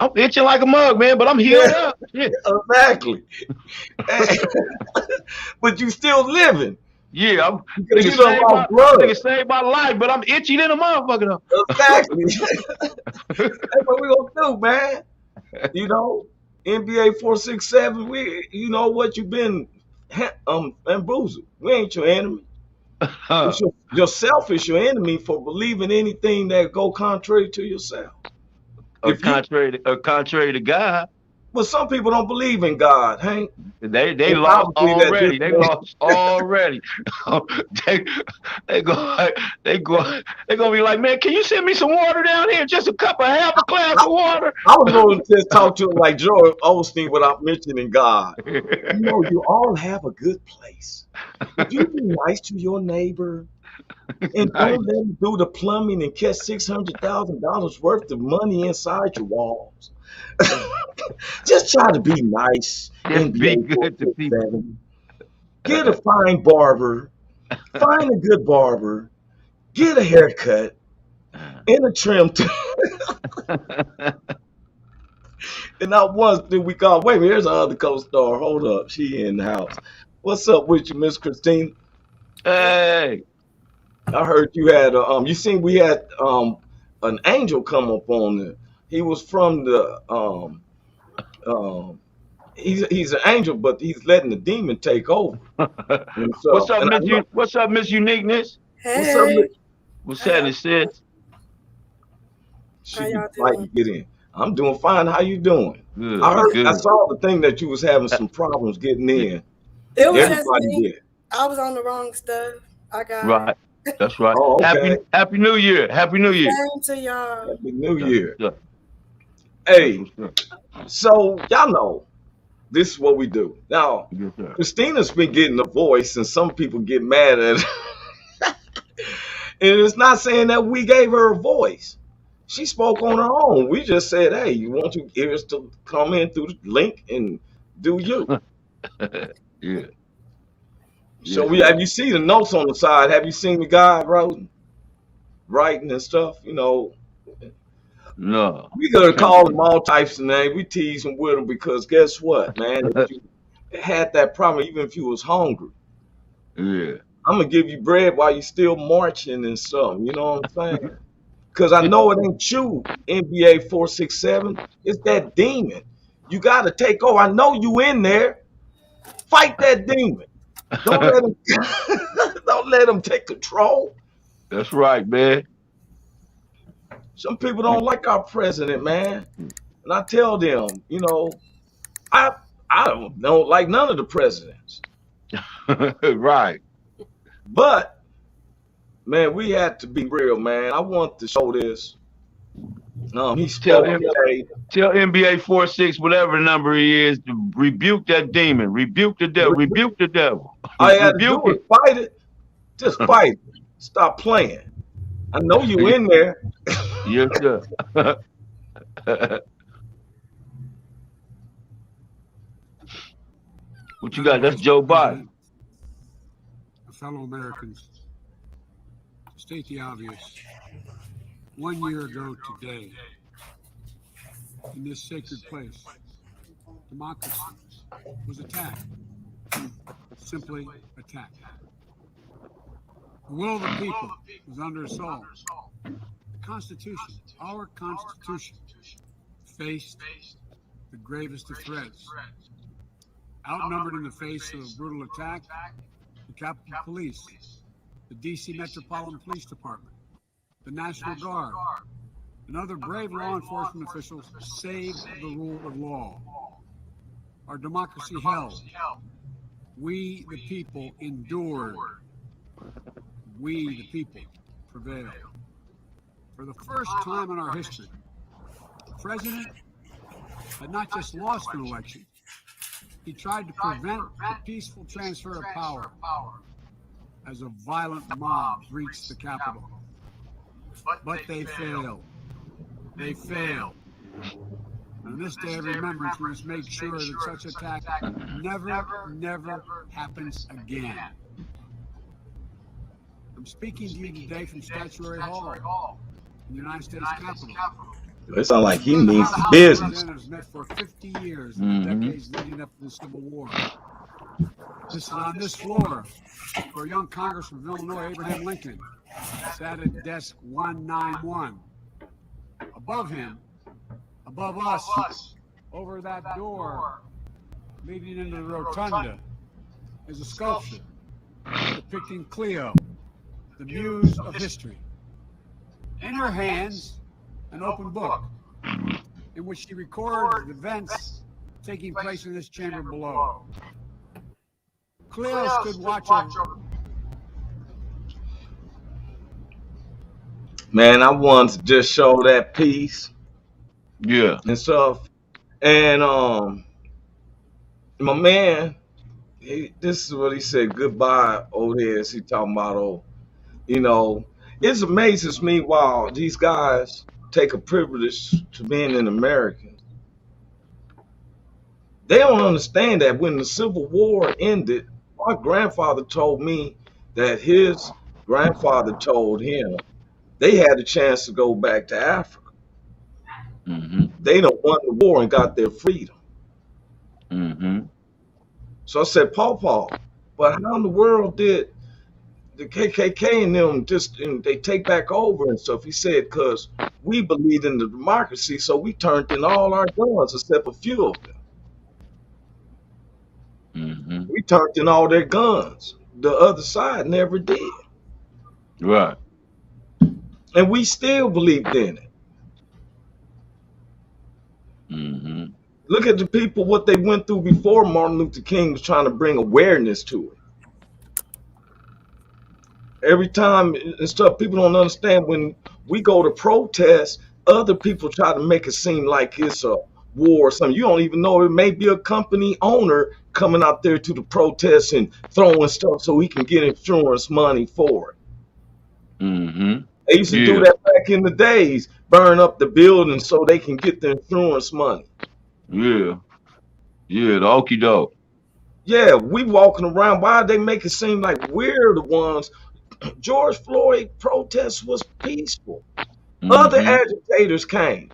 I'm itching like a mug, man, but I'm healed Yeah, up. Shit. exactly. But you still living Yeah, I'm because you done lost blood. nigga saved my life, but I'm itchy than a motherfucker Exactly. That's what we gonna do, man. You know, NBA 467. We, you know what? You've been bamboozled. We ain't your enemy. though. It's yourself is your enemy for believing anything that go contrary to yourself. If you, Contrary to God, well, some people don't believe in God, Hank. they And lost obviously that already. They this lost already. they they go they go they gonna be like, man, can you send me some water down here? Just a cup of half a glass I, of water. I was going to just talk to him like Joel Osteen without mentioning God. You know, you all have a good place. Would you be nice to your neighbor and Nice. don't let him do the plumbing and catch $600,000 worth of money inside your walls? Just try to be nice. Just be NBA good to people. 467. Get a fine barber. Find a good barber. Get a haircut and a trim. And not once did we call. Wait a minute, here's our other co-star. Hold up, she in the house. What's up with you, Miss Christina? Hey, I heard you had you seen we had an angel come up on there. He was from the um he's an angel, but he's letting the demon take over. And what's so, up, and I Miss know What's up, Miss Uniqueness? what's up. Hey, What's how y'all happening, sis? She how be y'all like doing? to get in. I'm doing fine. How you doing? Good. I We heard I good. saw the thing that you was having some problems getting Yeah. in. It was Yeah. just Everybody me. did. I was on the wrong stuff. I got Right. it. That's right. Oh, okay. Happy New Year. Happy New Year. Same to y'all. Happy New That's Year. what's up. That's Hey, what's up. so y'all know this is what we do. Now, Yes, sir. Christina's been getting a voice, and some people get mad at her. And it's not saying that we gave her a voice. She spoke on her own. We just said, hey, you want your ears to come in through the link and do you. Yeah. So Yes, we sir. have you seen the notes on the side? Have you seen the guy writing and stuff? You know, No. we could Can't call see. him all types of names. We tease him with him because guess what, man? If you had that problem, even if you was hungry, Yeah. I'm gonna give you bread while you still marching and something. You know what I'm saying? Because I know it ain't you, NBA 467. It's that demon. You got to take over. I know you in there. Fight that demon. Don't let him. Don't let him take control. That's right, man. Some people don't like our president, man. And I tell them, you know, I I don't like none of the presidents. Right. But man, we had to be real, man. I want to show this. He Tell spoke him today. Tell NBA 46, whatever the number he is, to rebuke that demon. Rebuke the devil. Rebuke the devil. All you had to Rebuke do is it. fight it. Just fight it. Stop playing. I know you in there. Yes, sir. What you got? Madam That's Vice Joe Biden. President, fellow Americans, to state the obvious, 1 year ago today, in this sacred place, democracy was attacked, simply attacked. The will of the people was under assault. The Constitution, our Constitution, faced the gravest of threats. Outnumbered in the face of a brutal attack, the Capitol Police, the D.C. Metropolitan Police Department, the National Guard, and other brave law enforcement officials saved the rule of law. Our democracy held. We, the people, endured. We, the people, prevailed. For the first time in our history, the president had not just lost an election, he tried to prevent the peaceful transfer of power as a violent mob reached the Capitol. But they failed. They failed. On this day of remembrance, we must make sure that such attack never happens again. I'm speaking to you today from Statuary Hall in the United States Capitol. It sounds like he means business. Representatives met for 50 years in the decades leading up to the Civil War. This is on this floor where young Congressman of Illinois, Abraham Lincoln, sat at desk 191. Above him, above us, over that door leading into the rotunda, is a sculpture depicting Cleo, the muse of history. In her hands, an open book in which she records the events taking place in this chamber below. Cleo stood watch over. Man, I wanted to just show that piece. Yeah. And stuff. And my man, this is what he said, goodbye, old heads. He talking about, oh, you know, it amazes me while these guys take a privilege to being an American. They don't understand that when the Civil War ended, my grandfather told me that his grandfather told him they had a chance to go back to Africa. They done won the war and got their freedom. So I said, Paw, but how in the world did the KKK and them they take back over and stuff? He said, because we believed in the democracy, so we turned in all our guns except a few of them. We turned in all their guns. The other side never did. Right. And we still believed in it. Look at the people, what they went through before Martin Luther King was trying to bring awareness to it. Every time and stuff, people don't understand when we go to protest, other people try to make it seem like it's a war or something. You don't even know it may be a company owner coming out there to the protest and throwing stuff so he can get insurance money for it. They used to do that back in the days, burn up the building so they can get the insurance money. Yeah, the okie doke. Yeah, we walking around. Why they make it seem like we're the ones? George Floyd protest was peaceful. Other agitators came.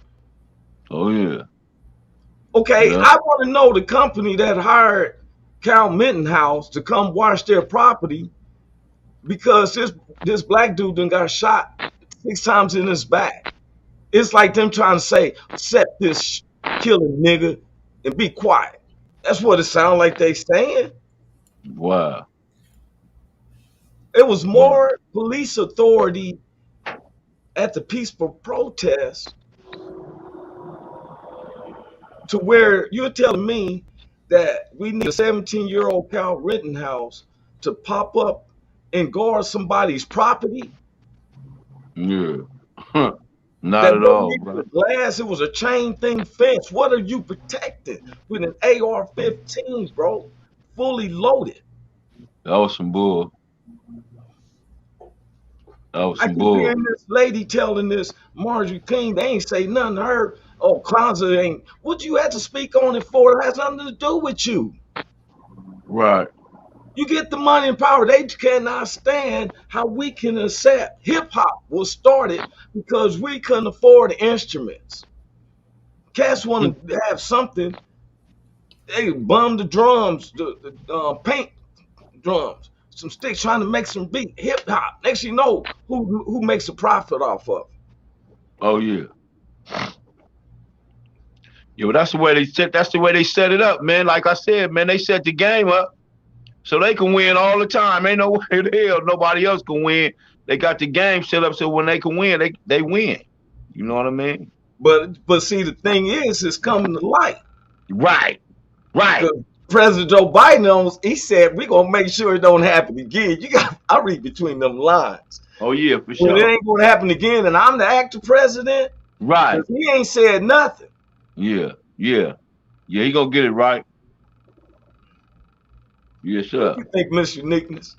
Oh yeah. Okay, yeah. I want to know the company that hired Cal Mittenhouse to come watch their property because this black dude done got shot 6 times in his back. It's like them trying to say, accept this killing nigga and be quiet. That's what it sounds like they saying. Wow. It was more police authority at the peaceful protest to where you're telling me that we need a 17-year-old Cal Rittenhouse to pop up and guard somebody's property? Yeah. Not at all, bro. Glass, it was a chain thing fence. What are you protecting with an AR-15, bro? Fully loaded. That was some bull. I keep hearing this lady telling this Marjorie King, they ain't say nothing to her. Oh, Kwanzaa ain't. What you had to speak on it for? It has nothing to do with you. Right. You get the money and power. They cannot stand how we can accept. Hip hop was started because we couldn't afford the instruments. Cats want to have something. They bum the drums, the paint drums, some sticks, trying to make some beat. Hip hop. Next thing you know, who makes a profit off of it? Oh yeah. Yeah, but that's the way they set. That's the way they set it up, man. Like I said, man, they set the game up so they can win all the time. Ain't no way in hell nobody else can win. They got the game set up so when they can win, they win. You know what I mean? But see, the thing is, it's coming to light. Right, right. Because President Joe Biden, he said, we're going to make sure it don't happen again. I read between them lines. Oh yeah, for When sure. it ain't going to happen again, and I'm the acting president, Right. he ain't said nothing. Yeah, yeah, yeah. He gonna get it right. Yes, sir. What do you think, Miss Uniqueness?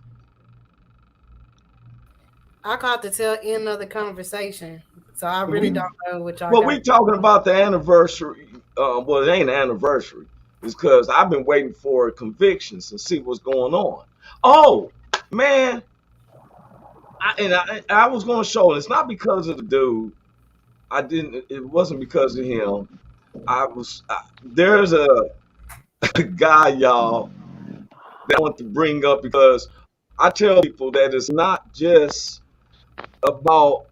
I caught the tail end of the conversation, so I really don't know what y'all Well, got. we talking about the anniversary. Well, it ain't an anniversary. It's because I've been waiting for convictions and see what's going on. Oh, man. I was going to show it. It's not because of the dude. It wasn't because of him. There's a guy, y'all, that I want to bring up because I tell people that it's not just about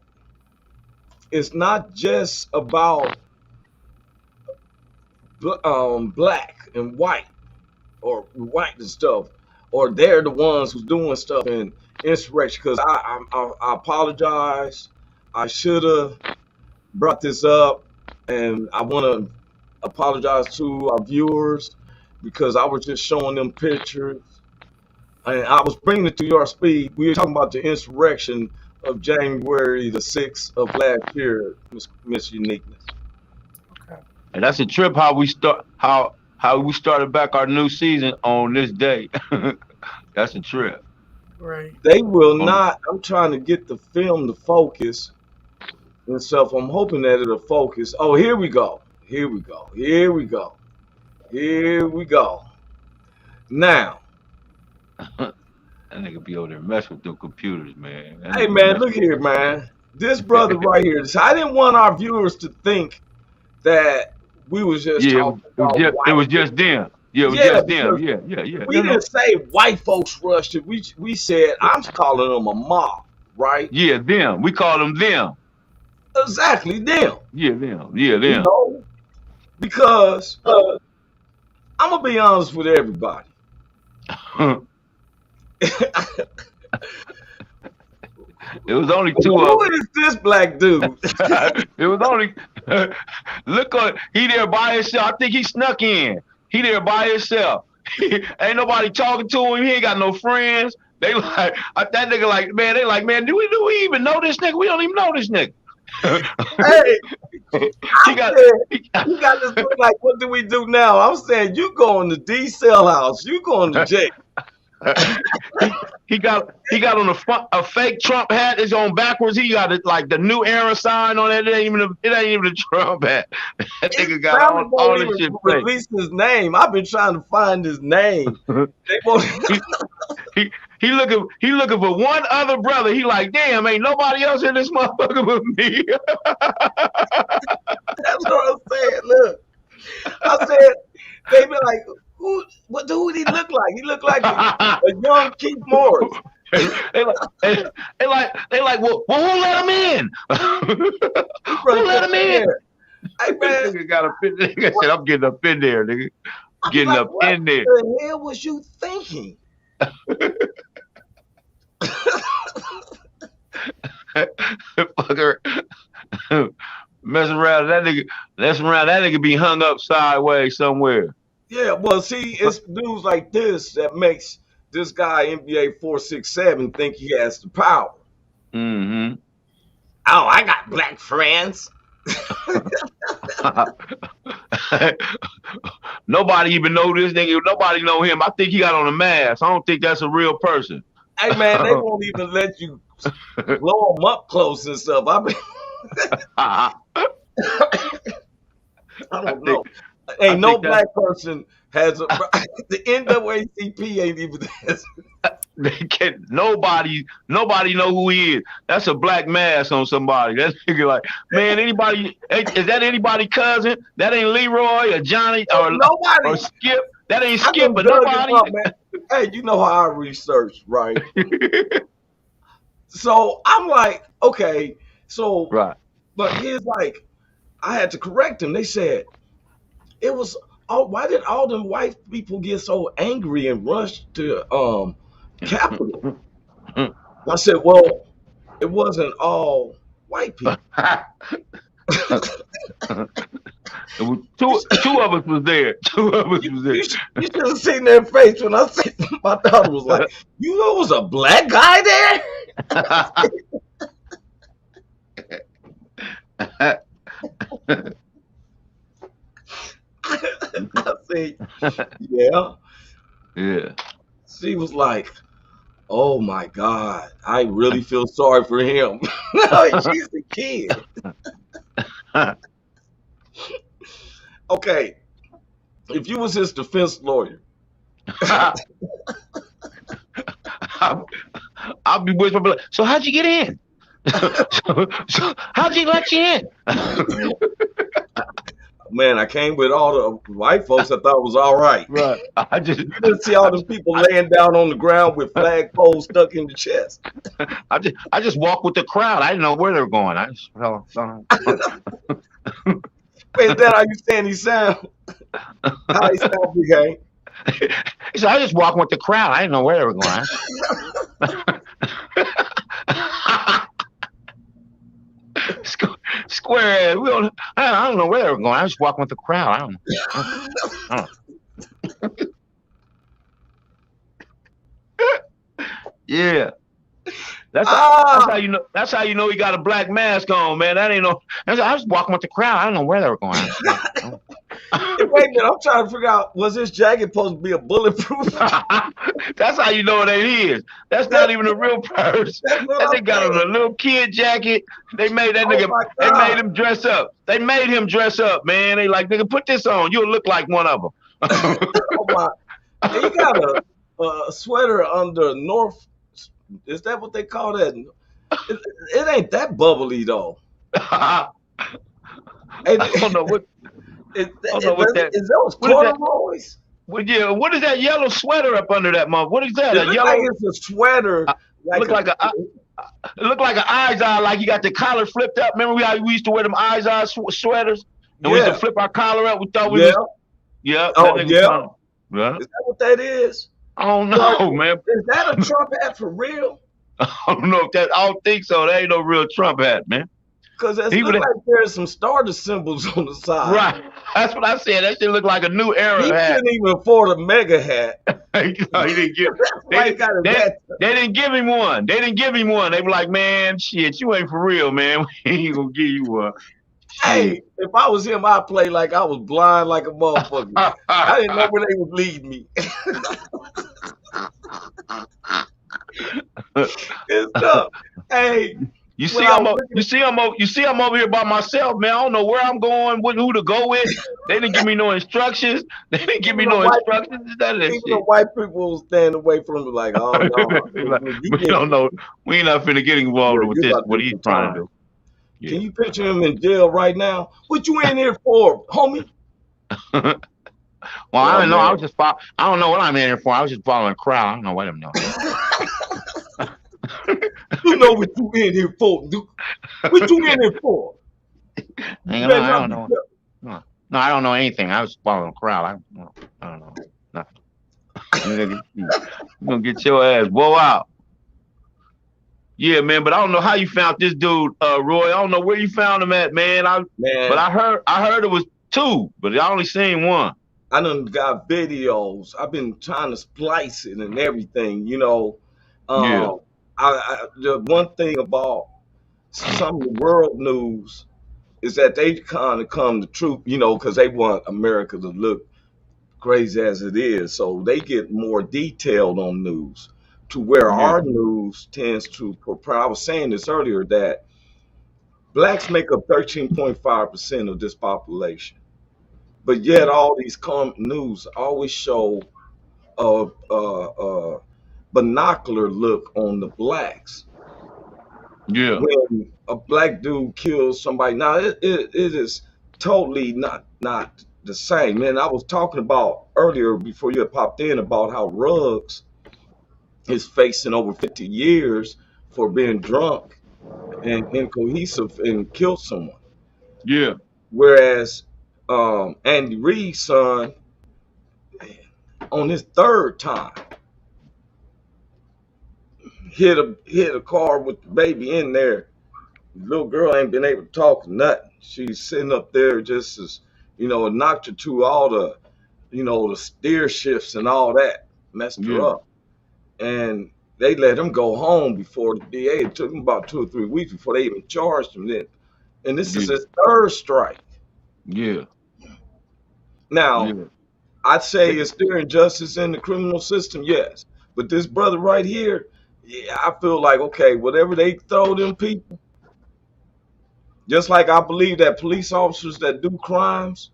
black and white or white and stuff, or they're the ones who's doing stuff in insurrection. Because I apologize. I should have brought this up, and I want to apologize to our viewers because I was just showing them pictures, and I was bringing it to your speed. We were talking about the insurrection of January the 6th of last year, Miss Uniqueness. And that's a trip how we started back our new season on this day. That's a trip. Right. They will not. I'm trying to get the film to focus and stuff. I'm hoping that it'll focus. Oh, here we go. Here we go. Here we go. Here we go. Now, That nigga be over there messing with them computers, man. hey man, look here, man. This brother right here. So I didn't want our viewers to think that we was just talking about it was just them. Yeah, it was just them. Yeah. We didn't say white folks rushed it. We said I'm calling them a mob, right? Yeah, them. We call them them. Exactly, them. Yeah, them. Yeah, them. You know, because I'm gonna be honest with everybody. It was only two Who of them. is this black dude? It was only look on he there by himself. I think he snuck in. He there by himself. Ain't nobody talking to him. He ain't got no friends. They like that nigga like, man, they like, man, do we even know this nigga? We don't even know this nigga. Hey, he got this look like, what do we do now? I'm saying you going to D cell house, you going to jail. he got on a fake Trump hat. It's on backwards. He got like the new era sign on it. It ain't even a Trump hat. That nigga got all this shit fake. Release his name. I've been trying to find his name. They won't. He looking for one other brother. He like, damn, ain't nobody else in this motherfucker but me. That's what I'm saying. Look, I said they be like, what do he look like? He look like a young Keith Morris. they like, well, who let him in? Who let him in? Hey man, nigga got a fit. Nigga said, I'm getting up in there, nigga. Getting up in there. What the hell was you thinking? Fucker. Messing around that nigga be hung up sideways somewhere. Yeah, well, see, it's dudes like this that makes this guy NBA 467 think he has the power. Mm-hmm. Oh, I got black friends. Nobody even know this nigga. Nobody know him. I think he got on a mask. I don't think that's a real person. Hey man, they won't even let you blow them up close and stuff. I don't know. Ain't no black person has a the NAACP ain't even nobody know who he is. That's a black mask on somebody. That nigga like, man, anybody is that anybody cousin? That ain't Leroy or Johnny or nobody or Skip. That ain't Skip, but nobody. Hey, you know how I research, right? So I'm like, okay, so right. But here's like, I had to correct him. They said, it was. Oh, why did all them white people get so angry and rush to Capitol? I said, well, it wasn't all white people. It was two of us was there. Two of us was there. You should have seen their face when I said my daughter was like, you know, was a black guy there. I said, yeah. Yeah. She was like, oh my God, I really feel sorry for him. She's a kid. Okay, if you was his defense lawyer, I'll be whispering, like, so how'd you get in? so how'd you let you in? man, I came with all the white folks. I thought it was all right. Right. You didn't see all the people laying down on the ground with flagpoles stuck in the chest. I just walked with the crowd. I didn't know where they were going. I just fell. Wait, is that how you saying he sound? How he sound, Big Hank? He said, I just walked with the crowd. I didn't know where they were going. Square ass. I don't know where they were going. I was walking with the crowd. I don't know. Yeah. That's how you know. That's how you know he got a black mask on, man. That ain't no. I was walking with the crowd. I don't know where they were going. Wait a minute, I'm trying to figure out, was this jacket supposed to be a bulletproof? That's how you know it ain't his. That's not even a real person. That they got on a little kid jacket. They made that nigga. They made him dress up. They made him dress up, man. They like, nigga, put this on. You'll look like one of them. Oh my! He got a sweater under North. Is that what they call that? It ain't that bubbly though. I don't know what. Is those corduroys? Well, yeah. What is that yellow sweater up under that mug? What is that? It looks like it's a sweater. It look like an eyes eye, like you got the collar flipped up. Remember how we used to wear them eyes eye sweaters? And we used to flip our collar up. We thought we was. Yeah. Oh, yeah. Yeah. Is that what that is? I don't know, man. Is that a Trump hat for real? I don't know if that. I don't think so. That ain't no real Trump hat, man. Because it looks like there's some Stardust symbols on the side. Right. That's what I said. That shit look like a new era he hat. He couldn't even afford a mega hat. He didn't give. They didn't give him one. They didn't give him one. They were like, man, shit, you ain't for real, man. We ain't gonna give you one. Hey, if I was him, I'd play like I was blind like a motherfucker. I didn't know where they would lead me. Good stuff. Hey. You see, I'm over here by myself, man. I don't know where I'm going, who to go with. They didn't give me no instructions. They didn't give me no instructions. None of that shit. The white people stand away from me like, oh no, like, we don't know. We ain't not finna get involved with this. What he's trying to do. Yeah. Can you picture him in jail right now? What you in here for, homie? Well, I don't know. I was just I don't know what I'm in here for. I was just following a crowd. I don't know what I'm doing. You know what you in here for, dude. What you in here for? I don't know. No, I don't know anything. I was following a crowd. I don't know. Nothing. You're gonna get your ass blow out. Yeah, man, but I don't know how you found this dude, Roy. I don't know where you found him at, man. But I heard it was two, but I only seen one. I done got videos. I've been trying to splice it and everything, you know. Yeah. The one thing about some of the world news is that they kind of come to truth, you know, because they want America to look crazy as it is. So they get more detailed on news to where our news tends to portray. I was saying this earlier that blacks make up 13.5% of this population. But yet all these news always show binocular look on the blacks. Yeah. When a black dude kills somebody, now it is totally not the same. Man, I was talking about earlier before you had popped in about how Ruggs is facing over 50 years for being drunk and incohesive and killed someone. Yeah. Whereas Andy Reid's son, on his third time, hit a car with the baby in there. The little girl ain't been able to talk or nothing. She's sitting up there just as, it knocked her to all the, the steer shifts and all that, messed her Yeah. up. And they let him go home before the DA. It took him about 2 or 3 weeks before they even charged him then. And this is Yeah. his third strike. Yeah. Now, Yeah. I'd say is there injustice in the criminal system? Yes. But this brother right here, yeah, I feel like, okay, whatever they throw them people, just like I believe that police officers that do crimes,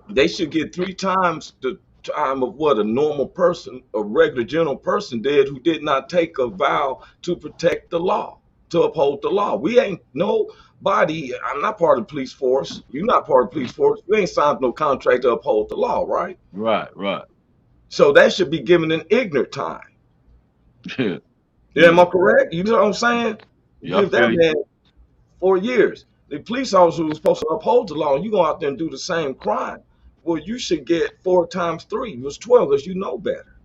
they should get 3 times the time of what a normal person, a regular general person did who did not take a vow to protect the law, to uphold the law. We ain't nobody, I'm not part of the police force. You're not part of the police force. We ain't signed no contract to uphold the law, right? Right. Right. So that should be given an ignorant time. Yeah. Yeah, am I correct? You know what I'm saying? Yeah, I Give feel that you. man 4 years. The police officer who's supposed to uphold the law, and you go out there and do the same crime. Well, you should get 4 times 3. It was 12 because you know better.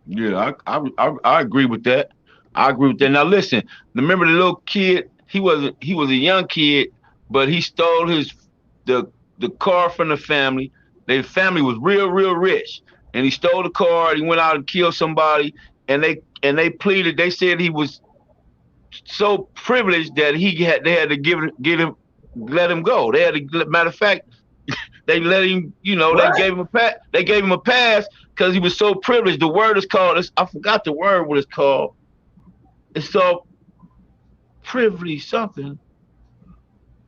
Yeah, I agree with that. I agree with that. Now listen, remember the little kid? He was a young kid, but he stole the car from the family. Their family was real rich, and he stole the car. He went out and killed somebody, and they pleaded. They said he was so privileged that they had to let him go. They had to, matter of fact, they let him, they Right? gave him a pass. They gave him a pass because he was so privileged. The word is called. I forgot the word. What it's called? It's so privileged something,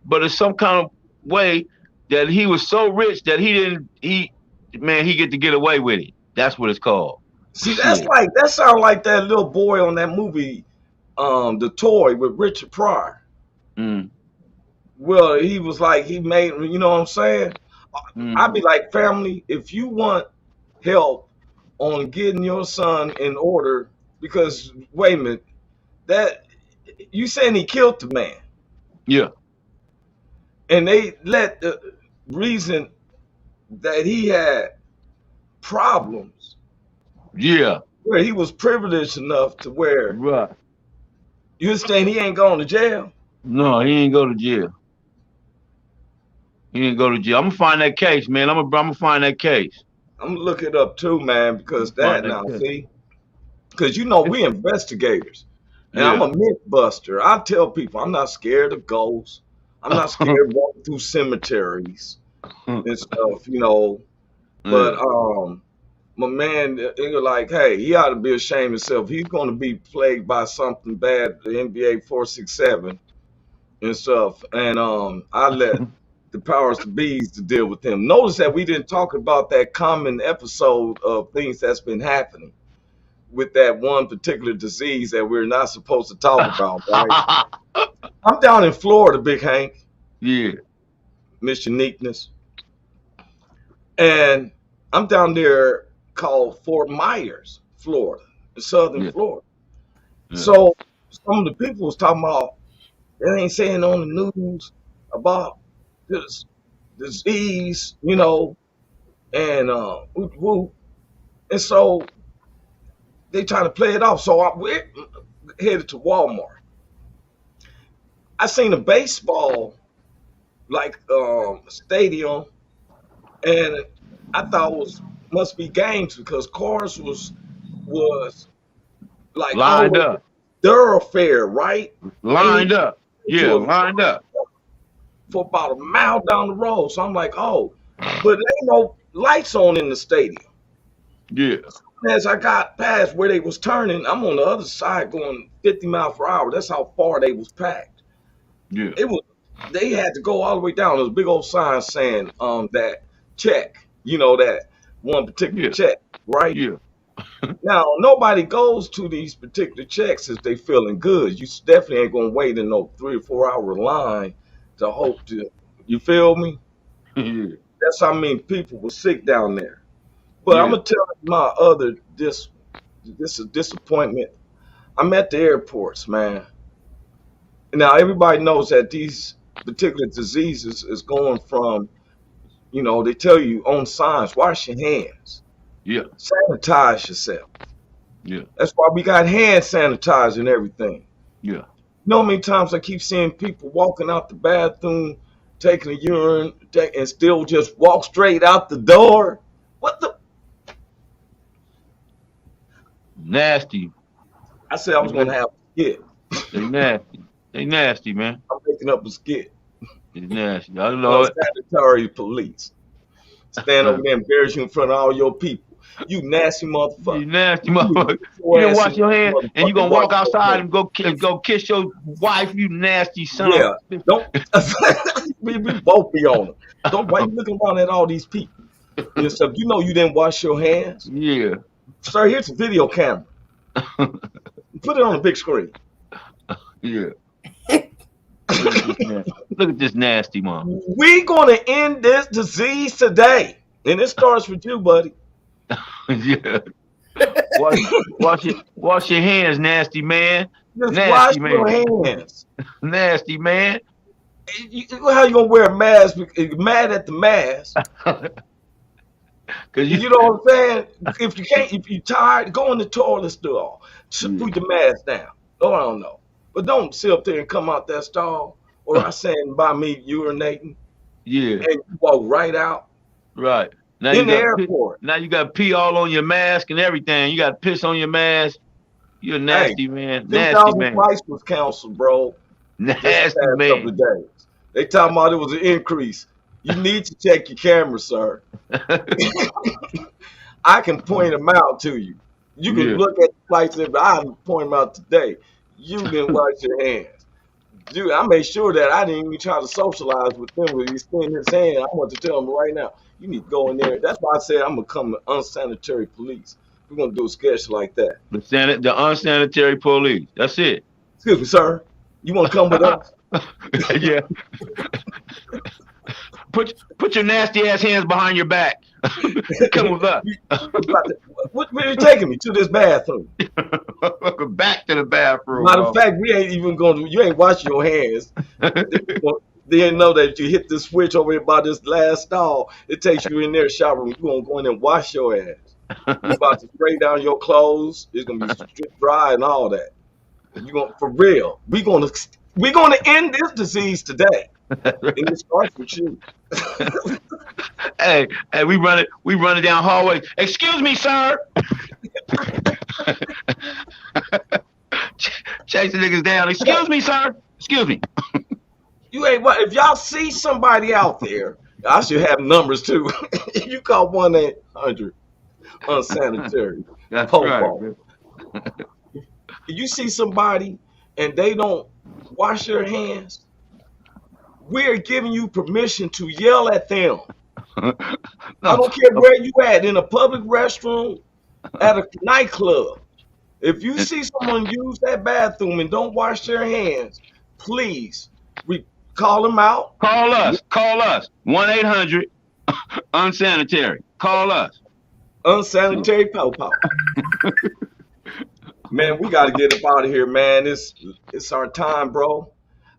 but it's some kind of way that he was so rich that he didn't. He get to get away with it. That's what it's called. See, Shit. that sounds like that little boy on that movie, The Toy with Richard Pryor. Mm, Well, he was like, he made, you know what I'm saying? I'd be mm. like, family, if you want help on getting your son in order, because wait a minute, that you saying he killed the man, Yeah. and they let the reason that he had problems Yeah. where he was privileged enough to where Right. you saying he ain't going to jail. No, he ain't go to jail. He didn't go to jail. I'm gonna find that case, man. I'm gonna find that case. I'm gonna look it up too, man, I'm because gonna find that that now, case. see, because It's, we investigators, and I'm yeah. a myth buster. I tell people I'm not scared of ghosts. I'm not scared walking through cemeteries and stuff. But Yeah. my man, they're like, hey, he ought to be ashamed of himself. He's going to be plagued by something bad, the NBA 467 and stuff. And I let the powers to bees to deal with him. Notice that we didn't talk about that common episode of things that's been happening with that one particular disease that we're not supposed to talk about, right? I'm down in Florida, Big Hank, Yeah. Miss Uniqueness, and I'm down there called Fort Myers, Florida, in southern Yeah. Florida. Yeah. So some of the people was talking about they ain't saying on the news about this disease, and whoop, whoop. And so they trying to play it off. So we're headed to Walmart. I seen a baseball like stadium, and I thought it was must be games because cars was like Lined always up. thoroughfare, right? Ain't Lined up. to Yeah. a Lined up. for about a mile down the road. So I'm like, oh, but there ain't no lights on in the stadium. Yeah. As I got past where they was turning, I'm on the other side going 50 miles per hour. That's how far they was packed. Yeah. It was they had to go all the way down. There was a big old sign saying that check, that one particular Yeah. check, right? Yeah. Now nobody goes to these particular checks if they feeling good. You definitely ain't gonna wait in no 3 or 4 hour line to hope to you feel me? Yeah. That's how many people were sick down there. But I'm Yeah. gonna tell you my other this is disappointment. I'm at the airports, man. Now everybody knows that these particular diseases is going from You know, they tell you on signs, wash your hands, Yeah. sanitize yourself. Yeah. That's why we got hand sanitizer and everything. Yeah. You know how many times I keep seeing people walking out the bathroom, taking a urine, and still just walk straight out the door? What the? Nasty. I said I They was going to nasty. have a skit. They nasty. They nasty, man. I'm making up a skit. They nasty. I know it. Unsanitary police. Stand over there and embarrass you in front of all your people. You nasty motherfucker. You nasty You need to motherfucker. get You your didn't ass wash in your this hands and you motherfucker. gonna Wash walk your outside hands. and go kiss your wife, you nasty son Yeah. of Don't we both be on them. Don't why you looking around at all these people and stuff. You know you didn't wash your hands. Yeah. Sir, here's a video camera. Put it on the big screen. Yeah. Look at this nasty mom. We gonna end this disease today. And it starts with you, buddy. Yeah. Wash your hands, nasty man. Just wash Nasty your man. hands. Nasty man. How you gonna wear a mask? You're mad at the mask. Cause You know what I'm saying? If you can't, if you're tired, go in the toilet stall. Just put your mask down. Oh, I don't know. But don't sit up there and come out that stall or I stand by me urinating yeah. and you walk right out Right. Now in the you got airport. now you got pee all on your mask and everything. You got piss on your mask. You're a nasty man. Nasty 2,000 man. flights was canceled, bro. Just the Nasty past couple man. of days. They talking about it was an increase. You need to check your camera, sir. I can point them out to you. You can Yeah. look at the flights, but I can point them out today. You didn't wash your hands. Dude, I made sure that I didn't even try to socialize with them when he extended his hand. I want to tell him right now, you need to go in there. That's why I said I'm going to come unsanitary police. We're going to do a sketch like that. The unsanitary police. That's it. Excuse me, sir. You want to come with us? Yeah. Put your nasty ass hands behind your back. Come with us. Where are you taking me? To this bathroom. Back to the bathroom. Matter of fact, we ain't even going to, you ain't washing your hands. They didn't know that if you hit the switch over here by this last stall, it takes you in there shower. You going to go in there and wash your ass. You about to spray down your clothes. It's going to be strip dry and all that. You going for real. We're going to end this disease today. And it starts with you. Hey, we run it down hallway. Excuse me, sir. Chase the niggas down. Excuse me, sir. Excuse me. You ain't what? If y'all see somebody out there, I should have numbers too. You call 1-800 unsanitary. That's Popo. right. If you see somebody and they don't wash their hands, we're giving you permission to yell at them. I don't care where you at, in a public restroom, at a nightclub. If you see someone use that bathroom and don't wash their hands, please call them out. Call us. 1-800 unsanitary. Call us. Unsanitary Popo. Man, we got to get up out of here, man. It's our time, bro.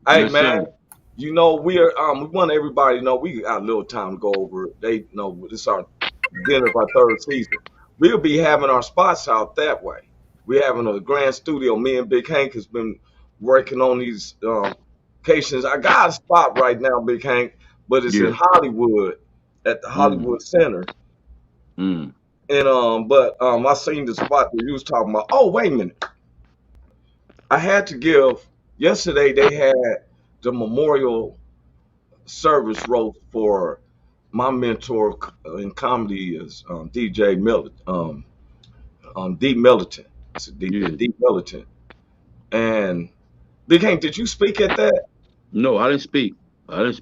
Hey, Yes, man. sir. You know, we want everybody to know we got a little time to go over it. They know this is our beginning of our third season. We'll be having our spots out that way. We're having a grand studio. Me and Big Hank has been working on these locations. I got a spot right now, Big Hank, but it's in Hollywood at the Hollywood Center. Mm. And but I seen the spot that you was talking about. Oh, wait a minute. I had to give yesterday they had the memorial service roast for my mentor in comedy is DJ Militant, D Militant. It's D Militant. And Big Hank, did you speak at that? No, I didn't speak. Okay. I didn't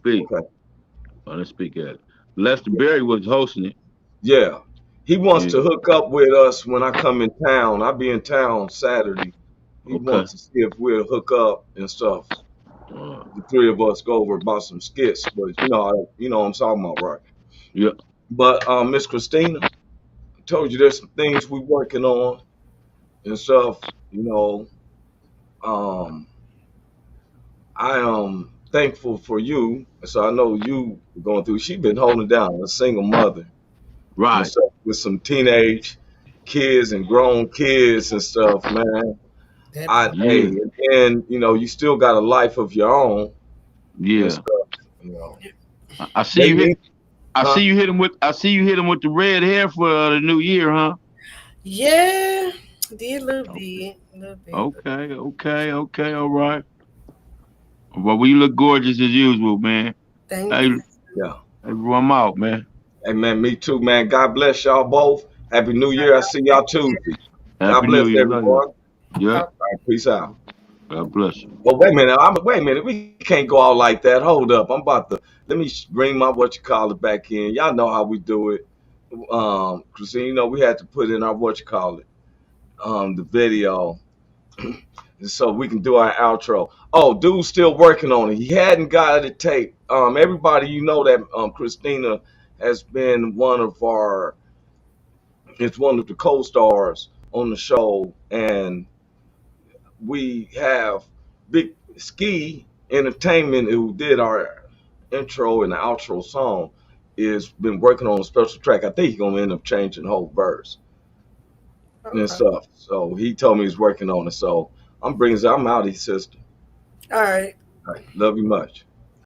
speak at it. Lester Berry was hosting it. Yeah. He wants to hook up with us when I come in town. I'll be in town Saturday. He wants to see if we'll hook up and stuff. The three of us go over about some skits, but you know what I'm talking about, right? Yeah. But Miss Christina, I told you there's some things we working on and stuff. You know, thankful for you. So I know you going through. She been holding down, a single mother and Right. stuff with some teenage kids and grown kids and stuff, man. That part. Hey, Yeah. and you still got a life of your own and Yeah. stuff. You know, I see they you hit. need, I huh? see you hit him with. I see you hit him with the red hair for the new year, huh? Yeah, did a little Okay. bit, a little bit. Okay. Okay. Okay. All right. Well, you look gorgeous as usual, man. Thank Hey, you. Yeah. hey, I'm out, man. Hey, man, me too, man. God bless y'all both. Happy New Year. I see y'all Tuesday. God Happy New bless Year. Love you. everyone. All Yeah. right, peace out. God bless you. Well, wait a minute. Wait a minute. We can't go out like that. Hold up. I'm about to let me bring my what you call it back in. Y'all know how we do it. Christine, we had to put in our what you call it, the video, so we can do our outro. Oh, dude's still working on it. He hadn't got it taped. Everybody, that Christina has been it's one of the co-stars on the show, and we have Big Ski Entertainment, who did our intro and the outro song, is been working on a special track. I think he's gonna end up changing the whole verse and Okay. stuff. So he told me he's working on it. So I'm out of his sister. All right. All right, love you much.